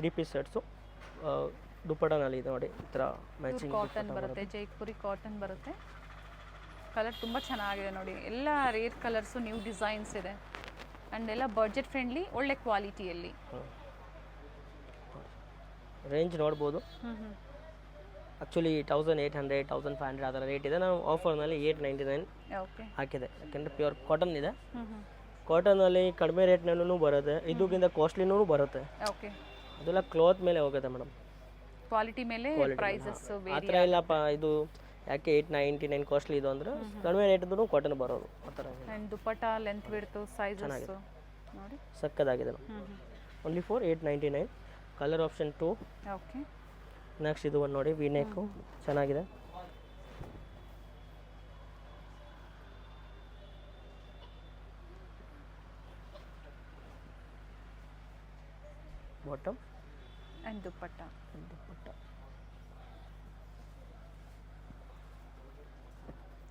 3 ಪೀಸ್ ಸೆಟ್ಸು ದುಪ್ಪಟ್ಟನಲ್ಲಿ ಇದೆ ನೋಡಿ. ಈ ಥರ ಮ್ಯಾಚಿಂಗ್
ಕಾಟನ್ ಬರುತ್ತೆ, ಜೈಪುರಿ ಕಾಟನ್ ಬರುತ್ತೆ. ಕಲರ್ ತುಂಬ ಚೆನ್ನಾಗಿದೆ ನೋಡಿ. ಎಲ್ಲ ರೇರ್ ಕಲರ್ಸು, ನ್ಯೂ ಡಿಸೈನ್ಸ್ ಇದೆ ಆ್ಯಂಡ್ ಎಲ್ಲ ಬಡ್ಜೆಟ್ ಫ್ರೆಂಡ್ಲಿ, ಒಳ್ಳೆ ಕ್ವಾಲಿಟಿಯಲ್ಲಿ.
ರೇಂಜ್ ನೋಡ್ಬೋದು. ಆ್ಯಕ್ಚುಲಿ 1800 1500 ಆ ಥರ ರೇಟ್ ಇದೆ. ನಾವು ಆಫರ್ನಲ್ಲಿ 899 ಹಾಕಿದೆ. ಯಾಕೆಂದರೆ ಪ್ಯೂರ್ ಕಾಟನ್ ಇದೆ. ಕಾಟನಲ್ಲಿ ಕಡಿಮೆ ರೇಟ್ನಲ್ಲೂ ಬರುತ್ತೆ, ಇದಕ್ಕಿಂತ ಕಾಸ್ಟ್ಲಿನೂ ಬರುತ್ತೆ. ಅದೆಲ್ಲ ಕ್ಲಾತ್ ಮೇಲೆ ಹೋಗುತ್ತೆ ಮೇಡಮ್,
ಕ್ವಾಲಿಟಿ ಮೇಲೆ ಪ್ರೈಸಸ್
ಆ ಥರ ಇಲ್ಲಪ್ಪ. ಇದು ಯಾಕೆ 899 ಕಾಸ್ಟ್ಲಿ ಇದು ಅಂದರೆ ಕಡಿಮೆ ರೇಟ್ದು ಕಾಟನ್ ಬರೋದು ಆ ಥರ.
ದುಪ್ಪಟ್ಟ ಲೆಂತ್ ಬಿಡ್ತು ಸೈಜಸ್ ನೋಡಿ
ಸಕ್ಕದಾಗಿದೆ. Only for 899. Colour option 2.
Okay.
Next ಇದು ಒಂದು ನೋಡಿ, ವಿ ನೆಕ್ಕು ಚೆನ್ನಾಗಿದೆ. Bottom
and dupatta.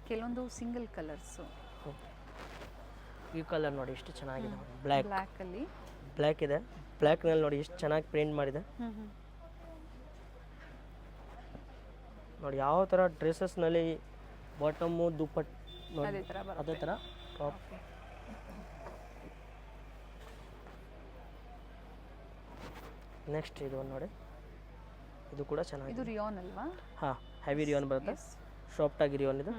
ಕೆಲವೊಂದು ಸಿಂಗಲ್ ಕಲರ್ಸು.
ಈ ಕಲರ್ ನೋಡಿ ಎಷ್ಟು ಚೆನ್ನಾಗಿದೆ. ಬ್ಲ್ಯಾಕ್
ಬ್ಲ್ಯಾಕಲ್ಲಿ
ಬ್ಲ್ಯಾಕ್ ಇದೆ. ಬ್ಲ್ಯಾಕ್ನಲ್ಲಿ ನೋಡಿ ಎಷ್ಟು ಚೆನ್ನಾಗಿ ಪ್ರಿಂಟ್ ಮಾಡಿದೆ ನೋಡಿ. ಯಾವ ಥರ ಡ್ರೆಸ್ಸಸ್ನಲ್ಲಿ ಬಾಟಮು ದುಪ್ಪಟ್ಟ ನೋಡಿ ಅದೇ ಥರ ಟಾಪ್. ನೆಕ್ಸ್ಟ್ ಇದು ಒಂದು ನೋಡಿ, ಇದು ಕೂಡ ಚೆನ್ನಾಗಿದೆ.
ಇದು ರಿಯಾನ್ ಅಲ್ವಾ?
ಹಾಂ, ಹೆವಿ ರಿಯಾನ್ ಬರುತ್ತೆ. ಸಾಫ್ಟಾಗಿ ರಿಯಾನ್ ಇದೆ.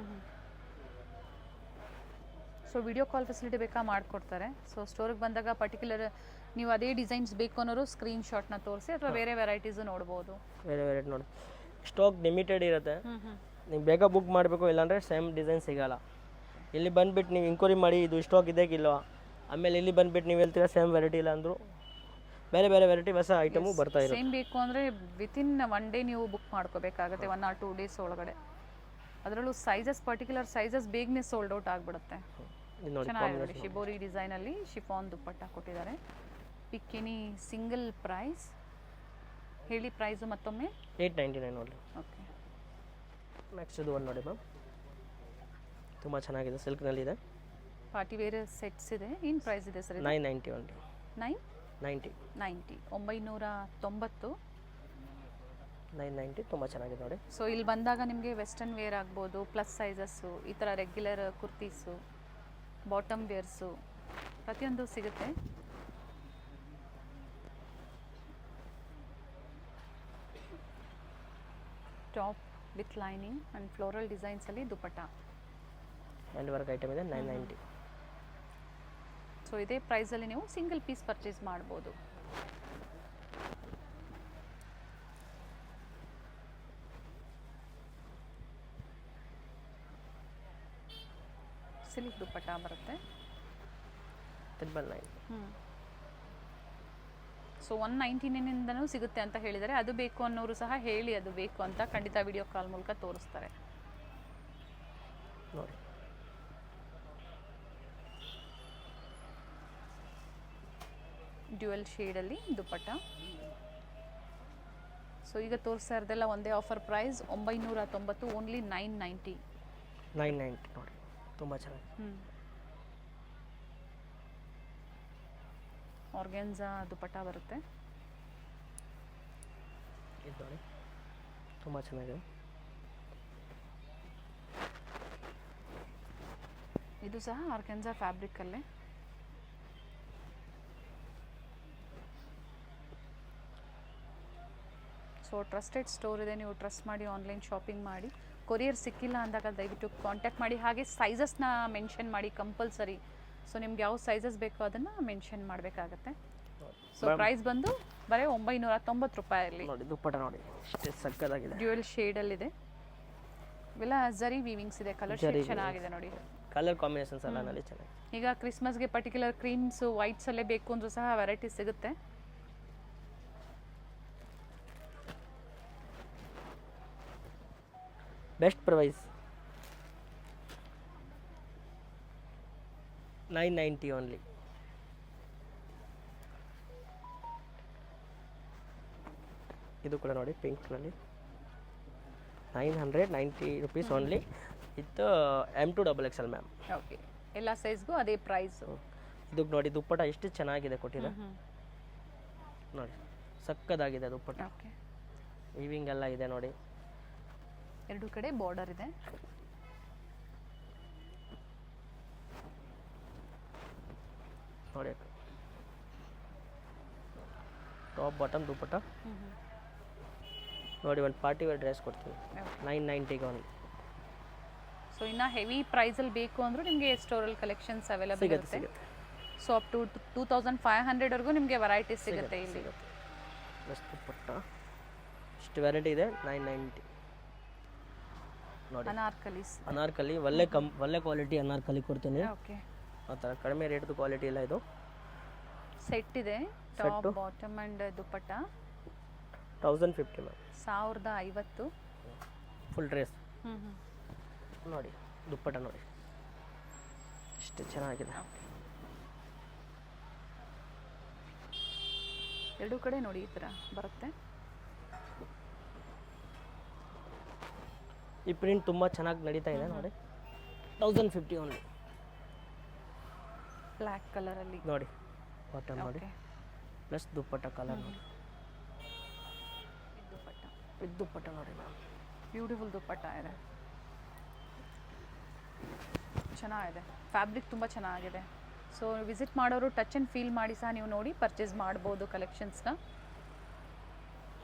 ಸೊ ವಿಡಿಯೋ ಕಾಲ್ ಫೆಸಿಲಿಟಿ ಬೇಕಾ ಮಾಡಿಕೊಡ್ತಾರೆ. ಸೊ ಸ್ಟೋರಿಗೆ ಬಂದಾಗ ಪರ್ಟಿಕ್ಯುಲರ್ ನೀವು ಅದೇ ಡಿಸೈನ್ಸ್ ಬೇಕು ಅನ್ನೋರು ಸ್ಕ್ರೀನ್ಶಾಟ್ನ ತೋರಿಸಿ ಅಥವಾ ಬೇರೆ ವೆರೈಟೀಸು ನೋಡ್ಬೋದು.
ಬೇರೆ ವೆರೈಟಿ ನೋಡಿ, ಸ್ಟಾಕ್ ಲಿಮಿಟೆಡ್ ಇರುತ್ತೆ, ನೀವು ಬೇಗ ಬುಕ್ ಮಾಡಬೇಕು, ಇಲ್ಲಾಂದರೆ ಸೇಮ್ ಡಿಸೈನ್ ಸಿಗೋಲ್ಲ. ಇಲ್ಲಿ ಬಂದುಬಿಟ್ಟು ನೀವು ಇಂಕ್ವೈರಿ ಮಾಡಿ ಇದು ಸ್ಟಾಕ್ ಇದೆಗಿಲ್ವಾ, ಆಮೇಲೆ ಇಲ್ಲಿ ಬಂದುಬಿಟ್ಟು ನೀವು ಹೇಳ್ತೀರಾ ಸೇಮ್ ವೆರೈಟಿ ಇಲ್ಲ ಅಂದರು ಬೇರೆ ಬೇರೆ ವೆರೈಟಿ ಹೊಸ ಐಟಮು ಬರ್ತಾ ಇರುತ್ತೆ.
ಸೇಮ್ ಬೇಕು ಅಂದರೆ ವಿತಿನ್ 1 ಡೇ ನೀವು ಬುಕ್ ಮಾಡ್ಕೋಬೇಕಾಗುತ್ತೆ, 1 or 2 ಡೇಸ್ ಒಳಗಡೆ. ಅದರಲ್ಲೂ ಸೈಜಸ್ ಪರ್ಟಿಕ್ಯುಲರ್ ಸೈಜಸ್ ಬೇಗನೆ ಸೋಲ್ಡ್ ಔಟ್ ಆಗಿಬಿಡುತ್ತೆ.
ಇದು ನೋಡಿ
ಚೆನ್ನಾಗಿದೆ ನೋಡಿ, ಶಿಬೋರಿ ಡಿಸೈನಲ್ಲಿ ಶಿಫಾನ್ ದುಪ್ಪಟ್ಟ ಕೊಟ್ಟಿದ್ದಾರೆ. ಪಿಕ್ಕಿನಿ ಸಿಂಗಲ್ ಪ್ರೈಸ್ ಹೇಳಿ, ಪ್ರೈಸು ಮತ್ತೊಮ್ಮೆ
899 ನೋಡಿ.
ಓಕೆ,
ನೆಕ್ಸ್ಟ್ ಇದು ಒಂದು ನೋಡಿ ಮ್ಯಾಮ್, ತುಂಬ ಚೆನ್ನಾಗಿದೆ, ಸಿಲ್ಕ್ನಲ್ಲಿದೆ.
ಪಾರ್ಟಿ ವೇರ್ ಸೆಟ್ಸ್ ಇದೆ. ಏನು ಪ್ರೈಸ್ ಇದೆ ಸರ್?
990 ಓನ್ಲಿ.
990 990
990 ತುಂಬ ಚೆನ್ನಾಗಿದೆ ನೋಡಿ.
ಸೊ ಇಲ್ಲಿ ಬಂದಾಗ ನಿಮಗೆ ವೆಸ್ಟರ್ನ್ ವೇರ್ ಆಗ್ಬೋದು, ಪ್ಲಸ್ ಸೈಜಸ್ಸು, ಈ ಥರ ರೆಗ್ಯುಲರ್ ಕುರ್ತೀಸು, ಬಾಟಮ್ ವೇರ್ಸು ಪ್ರತಿಯೊಂದು ಸಿಗುತ್ತೆ. Top with lining and floral ಡಿಸೈನ್ಸಲ್ಲಿ ದುಪ್ಪಟ್ಟ.
ಹ್ಯಾಂಡ್ ವರ್ಕ್ ಐಟಮ್ ಇದೆ 990.
ಸೊ ಇದೇ ಪ್ರೈಸಲ್ಲಿ ನೀವು ಸಿಂಗಲ್ ಪೀಸ್ ಪರ್ಚೇಸ್ ಮಾಡ್ಬೋದು. ಸಿಲ್ಕ್ ದುಪ್ಪಟ್ಟ ಬರುತ್ತೆ
999.
ಸೊ 199ಇಂದನೂ ಸಿಗುತ್ತೆ ಅಂತ ಹೇಳಿದರೆ, ಅದು ಬೇಕು ಅನ್ನೋರು ಸಹ ಹೇಳಿ ಅದು ಬೇಕು ಅಂತ, ಖಂಡಿತ ವಿಡಿಯೋ ಕಾಲ್ ಮೂಲಕ ತೋರಿಸ್ತಾರೆ
ನೋಡಿ.
ಡ್ಯುಯಲ್ ಶೇಡಲ್ಲಿ ದುಪ್ಪಟ್ಟ. ಸೊ ಈಗ ತೋರಿಸ್ತಾ ಇರೋದೆಲ್ಲ ಒಂದೇ ಆಫರ್ ಪ್ರೈಸ್ 990, ಓನ್ಲಿ 990.
990 ನೋಡಿ, ತುಂಬ ಚೆನ್ನಾಗಿದೆ.
ಆರ್ಗೆನ್ಜಾ ದುಪ್ಪಟ್ಟ ಬರುತ್ತೆ.
ಇದು ನೋಡಿ, ತುಂಬ ಚೆನ್ನಾಗಿದೆ.
ಇದು ಸಹ ಆರ್ಗೆನ್ಜಾ ಫ್ಯಾಬ್ರಿಕಲ್ಲೇ. ಸೊ ಟ್ರಸ್ಟೆಡ್ ಸ್ಟೋರ್ ಇದೆ, ನೀವು ಟ್ರಸ್ಟ್ ಮಾಡಿ ಆನ್ಲೈನ್ ಶಾಪಿಂಗ್ ಮಾಡಿ. ಕೊರಿಯರ್ ಸಿಕ್ಕಿಲ್ಲ ಅಂದಾಗ ದಯವಿಟ್ಟು ಕಾಂಟ್ಯಾಕ್ಟ್ ಮಾಡಿ. ಹಾಗೆ ಸೈಜಸ್ನ ಮೆನ್ಷನ್ ಮಾಡಿ ಕಂಪಲ್ಸರಿ. ಸೊ ನಿಮ್ಗೆ ಯಾವ ಸೈಜಸ್ ಬೇಕೋ ಅದನ್ನು ಮೆನ್ಷನ್ ಮಾಡಬೇಕಾಗತ್ತೆ. ಸೊ ಪ್ರೈಸ್ ಬಂದು ಬರೀ 990 ರೂಪಾಯಲ್ಲಿ
ನೋಡಿ. ದುಪ್ಪಟ್ಟ ನೋಡಿ ಎಷ್ಟು ಸಕ್ಕತ್ತಾಗಿದೆ,
ಡ್ಯುಯಲ್ ಶೇಡಲ್ಲಿದೆ. ಇವೆಲ್ಲ ಜರಿ ವೀವಿಂಗ್ಸ್ ಇದೆ, ಕಲರ್ ಶೇಡ್ ಚೆನ್ನಾಗಿದೆ ನೋಡಿ.
ಕಲರ್ ಕಾಂಬಿನೇಷನ್ಸ್ ಎಲ್ಲ ನಲ್ಲಿ ಚೆನ್ನಾಗಿದೆ.
ಈಗ ಕ್ರಿಸ್ಮಸ್ಗೆ ಪರ್ಟಿಕ್ಯುಲರ್ ಕ್ರೀಮ್ಸು ವೈಟ್ಸಲ್ಲೇ ಬೇಕು ಅಂದರೂ ಸಹ ವೆರೈಟಿ ಸಿಗುತ್ತೆ.
Best price 990 only. ಇದು ಕೂಡ ನೋಡಿ ಪಿಂಕ್ನಲ್ಲಿ 990 rupees only. With M2XXL ma'am.
Okay, ಎಲ್ಲ ಸೈಜ್ಗೂ ಅದೇ ಪ್ರೈಸು.
ಇದಕ್ಕೆ ನೋಡಿ ದುಪ್ಪಟ್ಟ ಎಷ್ಟು ಚೆನ್ನಾಗಿದೆ ಕೊಟ್ಟಿದೆ ನೋಡಿ, ಸಕ್ಕದಾಗಿದೆ ದುಪ್ಪಟ್ಟ.
ಓಕೆ,
ವೀವಿಂಗ್ ಎಲ್ಲ ಇದೆ ನೋಡಿ,
ಎರಡು ಕಡೆ ಬಾರ್ಡರ್ ಇದೆ.
ನೋಡಿ ಟಾಪ್ ಬಾಟಮ್ ದುಪ್ಪಟ್ಟ ನೋಡಿ. ಒಂದು ಪಾರ್ಟಿ ವೇರ್ ಡ್ರೆಸ್ ಕೊಡ್ತೀವಿ 990ಗೆ ಓನ್ಲಿ.
ಸೊ ಇನ್ನು ಹೆವಿ ಪ್ರೈಸಲ್ಲಿ ಬೇಕು ಅಂದರೂ ನಿಮಗೆ ಸ್ಟೋರಲ್ಲಿ ಕಲೆಕ್ಷನ್ಸ್ ಅವೈಲೇಬಲ್ ಇರುತ್ತೆ. ಸೊ ಅಪ್ ಟು 2500ವರೆಗೂ ನಿಮಗೆ ವೆರೈಟೀಸ್ ಸಿಗುತ್ತೆ ಇಲ್ಲಿ.
ಪ್ಲಸ್ ದುಪ್ಪಟ್ಟ ಇಷ್ಟು ವೆರೈಟಿ ಇದೆ 990 ನೋಡಿ. ಅನಾರ್ಕಲಿ ಒಳ್ಳೆ ಕ್ವಾಲಿಟಿ ಅನಾರ್ಕಲಿ ಕೊಡ್ತೀನಿ.
ಓಕೆ,
ಆ ಥರ ಕಡಿಮೆ ರೇಟ್ದು ಕ್ವಾಲಿಟಿ ಇಲ್ಲ. ಇದು
ಸೆಟ್ ಇದೆ, top bottom and dupatta
1050 ma'am.
1050
full dress ನೋಡಿ. ದುಪ್ಪಟ್ಟ ನೋಡಿ ಎಷ್ಟು ಚೆನ್ನಾಗಿದೆ.
ಎರಡೂ ಕಡೆ ನೋಡಿ ಈ ಥರ ಬರುತ್ತೆ.
ಈ ಪ್ರಿಂಟ್ ತುಂಬ ಚೆನ್ನಾಗಿ ನಡೀತಾ ಇದೆ ನೋಡಿ. 1050 ಓನ್ಲಿ.
ಬ್ಲ್ಯಾಕ್ ಕಲರಲ್ಲಿ
ನೋಡಿ ಬಾಟಮ್ ನೋಡಿ, ಪ್ಲಸ್ ದುಪ್ಪಟ್ಟ ಕಲರ್ ನೋಡಿ. ವಿತ್ ದುಪ್ಪಟ್ಟ ನೋಡಿ ಮ್ಯಾಮ್,
ಬ್ಯೂಟಿಫುಲ್ ದುಪ್ಪಟ್ಟ ಇದೆ, ಚೆನ್ನಾಗಿದೆ. ಫ್ಯಾಬ್ರಿಕ್ ತುಂಬ ಚೆನ್ನಾಗಿದೆ. ಸೊ ವಿಸಿಟ್ ಮಾಡೋರು ಟಚ್ ಆ್ಯಂಡ್ ಫೀಲ್ ಮಾಡಿ ಸಹ ನೀವು ನೋಡಿ ಪರ್ಚೇಸ್ ಮಾಡ್ಬೋದು ಕಲೆಕ್ಷನ್ಸ್ನ.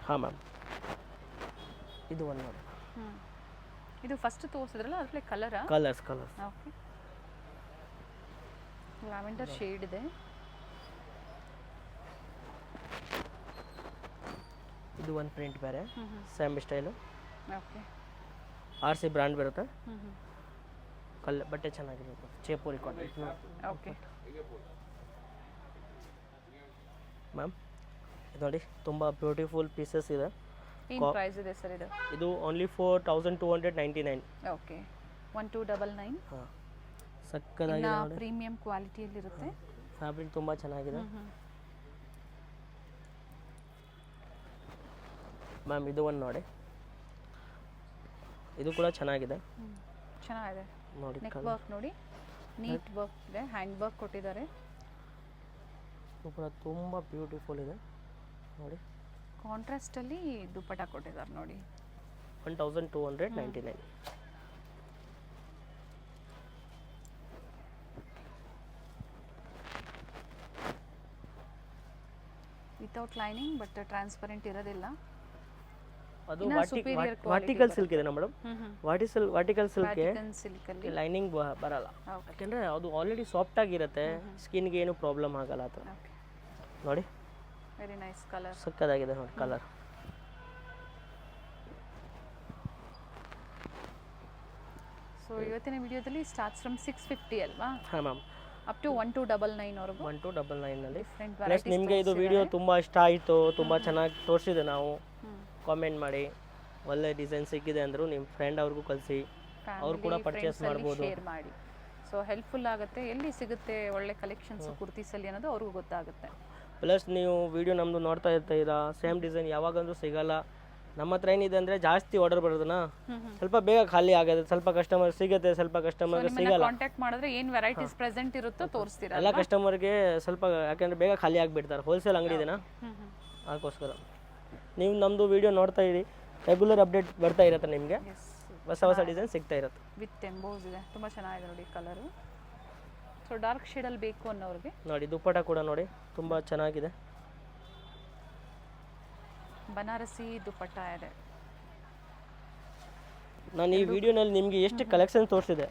ಹಾಂ ಮ್ಯಾಮ್, ಇದು ಒಂದು ನೋಡಿ.
ಇದು ಫಸ್ಟ್ ತೋರಿಸಿದ್ರಲ್ಲ ಅದರಲ್ಲಿ ಕಲರಾ?
ಕಲರ್ಸ್
ಓಕೆ, ಲ್ಯಾವೆಂಡರ್ ಶೇಡ್ ಇದೆ.
ಇದು ಒಂದು ಪ್ರಿಂಟ್ ಬೇರೆ, same style.
Okay.
RC brand ಬರುತ್ತೆ. ಬಟ್ಟೆ ಚೆನ್ನಾಗಿದೆ, ಚೇಪೂರಿ ಕಾಟನ್.
ಓಕೆ
ಮ್ಯಾಮ್ ಇದು ನೋಡಿ ತುಂಬ ಬ್ಯೂಟಿಫುಲ್ ಪೀಸಸ್ ಇದೆ.
ಏನು ಪ್ರೈಸ್ ಇದೆ ಸರ್ ಇದು?
ಇದು ಓನ್ಲಿ 4299.
ಓಕೆ 1299.
ಹಾಂ, ಸಕ್ಕದಾಗಿದೆ ನೋಡಿ.
ಪ್ರೀಮಿಯಂ ಕ್ವಾಲಿಟಿಯಲ್ಲಿ ಇರುತ್ತೆ.
ಫ್ಯಾಬ್ರಿಕ್ ತುಂಬ ಚೆನ್ನಾಗಿದೆ ಮ್ಯಾಮ್. ಇದು ಒಂದು ನೋಡಿ, ಇದು ಕೂಡ ಚೆನ್ನಾಗಿದೆ.
ಚೆನ್ನಾಗಿದೆ
ನೋಡಿ,
ನೆಕ್ ವರ್ಕ್ ನೋಡಿ, ನೀಟ್ ವರ್ಕ್ ಇದೆ, ಹ್ಯಾಂಡ್ ವರ್ಕ್ ಕೊಟ್ಟಿದ್ದಾರೆ.
ಇದು ಕೂಡ ತುಂಬ ಬ್ಯೂಟಿಫುಲ್ ಇದೆ ನೋಡಿ.
ಕಾಂಟ್ರಾಸ್ಟ್ ಅಲ್ಲಿ ದುಪ್ಪಟ್ಟ ಕೊಟ್ಟಿದ್ದಾರೆ ನೋಡಿ.
1299.
ವಿತೌಟ್ ಲೈನಿಂಗ್ ಬಟ್ ಟ್ರಾನ್ಸ್ಪರೆಂಟ್ ಇರೋದಿಲ್ಲ.
ಅದು ವರ್ಟಿಕಲ್ ಸಿಲ್ಕ್ ಇದೆ ಮೇಡಮ್. ವರ್ಟಿಕಲ್ ಸಿಲ್ಕ್ಗೆ
ಸಿಲ್ಕ್ ಅಲ್ಲಿ
ಲೈನಿಂಗ್ ಬರಲ್ಲ, ಯಾಕೆಂದರೆ ಅದು ಆಲ್ರೆಡಿ ಸಾಫ್ಟ್ ಆಗಿರುತ್ತೆ, ಸ್ಕಿನ್ಗೆ ಏನು ಪ್ರಾಬ್ಲಮ್ ಆಗಲ್ಲ. ಆ ಥರ ನೋಡಿ,
ವೆರಿ ನೈಸ್ ಕಲರ್,
ಸಕ್ಕದಾಗಿದೆ ನೋಡಿ ಕಲರ್.
ಸೊ ಇವತ್ತಿನ ವಿಡಿಯೋದಲ್ಲಿ ಸ್ಟಾರ್ಟ್ಸ್ ಫ್ರಮ್ 650 ಅಲ್ವಾ?
ಹಾಂ ಮ್ಯಾಮ್,
ಅಪ್ ಟು 1299 ವರೆಗೂ
1299
ಡಿಫರೆಂಟ್
ಪ್ಲಸ್ ನಿಮಗೆ ಇದು ವಿಡಿಯೋ ತುಂಬ ಇಷ್ಟ ಆಯಿತು, ತುಂಬ ಚೆನ್ನಾಗಿ ತೋರಿಸಿದೆ ನಾವು, ಕಾಮೆಂಟ್ ಮಾಡಿ. ಒಳ್ಳೆ ಡಿಸೈನ್ ಸಿಕ್ಕಿದೆ ಅಂದರು ನಿಮ್ಮ ಫ್ರೆಂಡ್ ಅವ್ರಿಗೂ ಕಳಿಸಿ, ಅವ್ರು ಕೂಡ ಪರ್ಚೇಸ್ ಮಾಡ್ಬೋದು.
ಶೇರ್ ಮಾಡಿ. ಸೊ ಹೆಲ್ಪ್ಫುಲ್ ಆಗುತ್ತೆ. ಎಲ್ಲಿ ಸಿಗುತ್ತೆ ಒಳ್ಳೆ ಕಲೆಕ್ಷನ್ಸ್ ಕುರ್ತೀಸಲ್ಲಿ ಅನ್ನೋದು ಅವ್ರಿಗೂ ಗೊತ್ತಾಗುತ್ತೆ.
ಪ್ಲಸ್ ನೀವು ವಿಡಿಯೋ ನಮ್ಮದು ನೋಡ್ತಾ ಇರ್ತೀರಾ, ಸೇಮ್ ಡಿಸೈನ್ ಯಾವಾಗಂದ್ರೂ ಸಿಗಲ್ಲ. ನಮ್ಮ ಹತ್ರ ಏನಿದೆ ಅಂದರೆ ಜಾಸ್ತಿ ಆರ್ಡರ್ ಬರೋದನ್ನ ಸ್ವಲ್ಪ ಬೇಗ ಖಾಲಿ ಆಗುತ್ತೆ, ಸ್ವಲ್ಪ ಕಸ್ಟಮರ್ ಸಿಗುತ್ತೆ, ಸ್ವಲ್ಪ ಕಸ್ಟಮರ್ಗೆ ಸಿಗಲ್ಲ.
ಕಾಂಟ್ಯಾಕ್ಟ್ ಮಾಡಿದ್ರೆ ಏನು ವೆರೈಟೀಸ್ ಪ್ರೆಸೆಂಟ್ ಇರುತ್ತೋ ತೋರಿಸ್ತೀರಾ?
ಎಲ್ಲ ಕಸ್ಟಮರ್ಗೆ ಸ್ವಲ್ಪ, ಯಾಕೆಂದರೆ ಬೇಗ ಖಾಲಿ ಆಗಿಬಿಡ್ತಾರೆ, ಹೋಲ್ಸೇಲ್ ಅಂಗಡಿ ಇದೆನಾ, ಅದಕ್ಕೋಸ್ಕರ ನೀವು ನಮ್ಮದು ವಿಡಿಯೋ ನೋಡ್ತಾ ಇರಿ, ರೆಗ್ಯುಲರ್ ಅಪ್ಡೇಟ್ ಬರ್ತಾ ಇರುತ್ತೆ ನಿಮಗೆ, ಹೊಸ ಹೊಸ ಡಿಸೈನ್ ಸಿಗ್ತಾ ಇರುತ್ತೆ.
ವಿತ್ ಎಂಬೋಸ್ ಇದೆ, ತುಂಬ ಚೆನ್ನಾಗಿದೆ ನೋಡಿ ಕಲರು. ಸೊ ಡಾರ್ಕ್ ಶೇಡಲ್ಲಿ ಬೇಕು ಅನ್ನೋರಿಗೆ
ನೋಡಿ, ದುಪ್ಪಟ ಕೂಡ ನೋಡಿ ತುಂಬ ಚೆನ್ನಾಗಿದೆ.
ಬನಾರಸಿ ದುಪ್ಪಟ್ಟ ಇದೆ.
ನಾನು ಈ ವಿಡಿಯೋನಲ್ಲಿ ನಿಮಗೆ ಎಷ್ಟು ಕಲೆಕ್ಷನ್ ತೋರಿಸಿದೆ,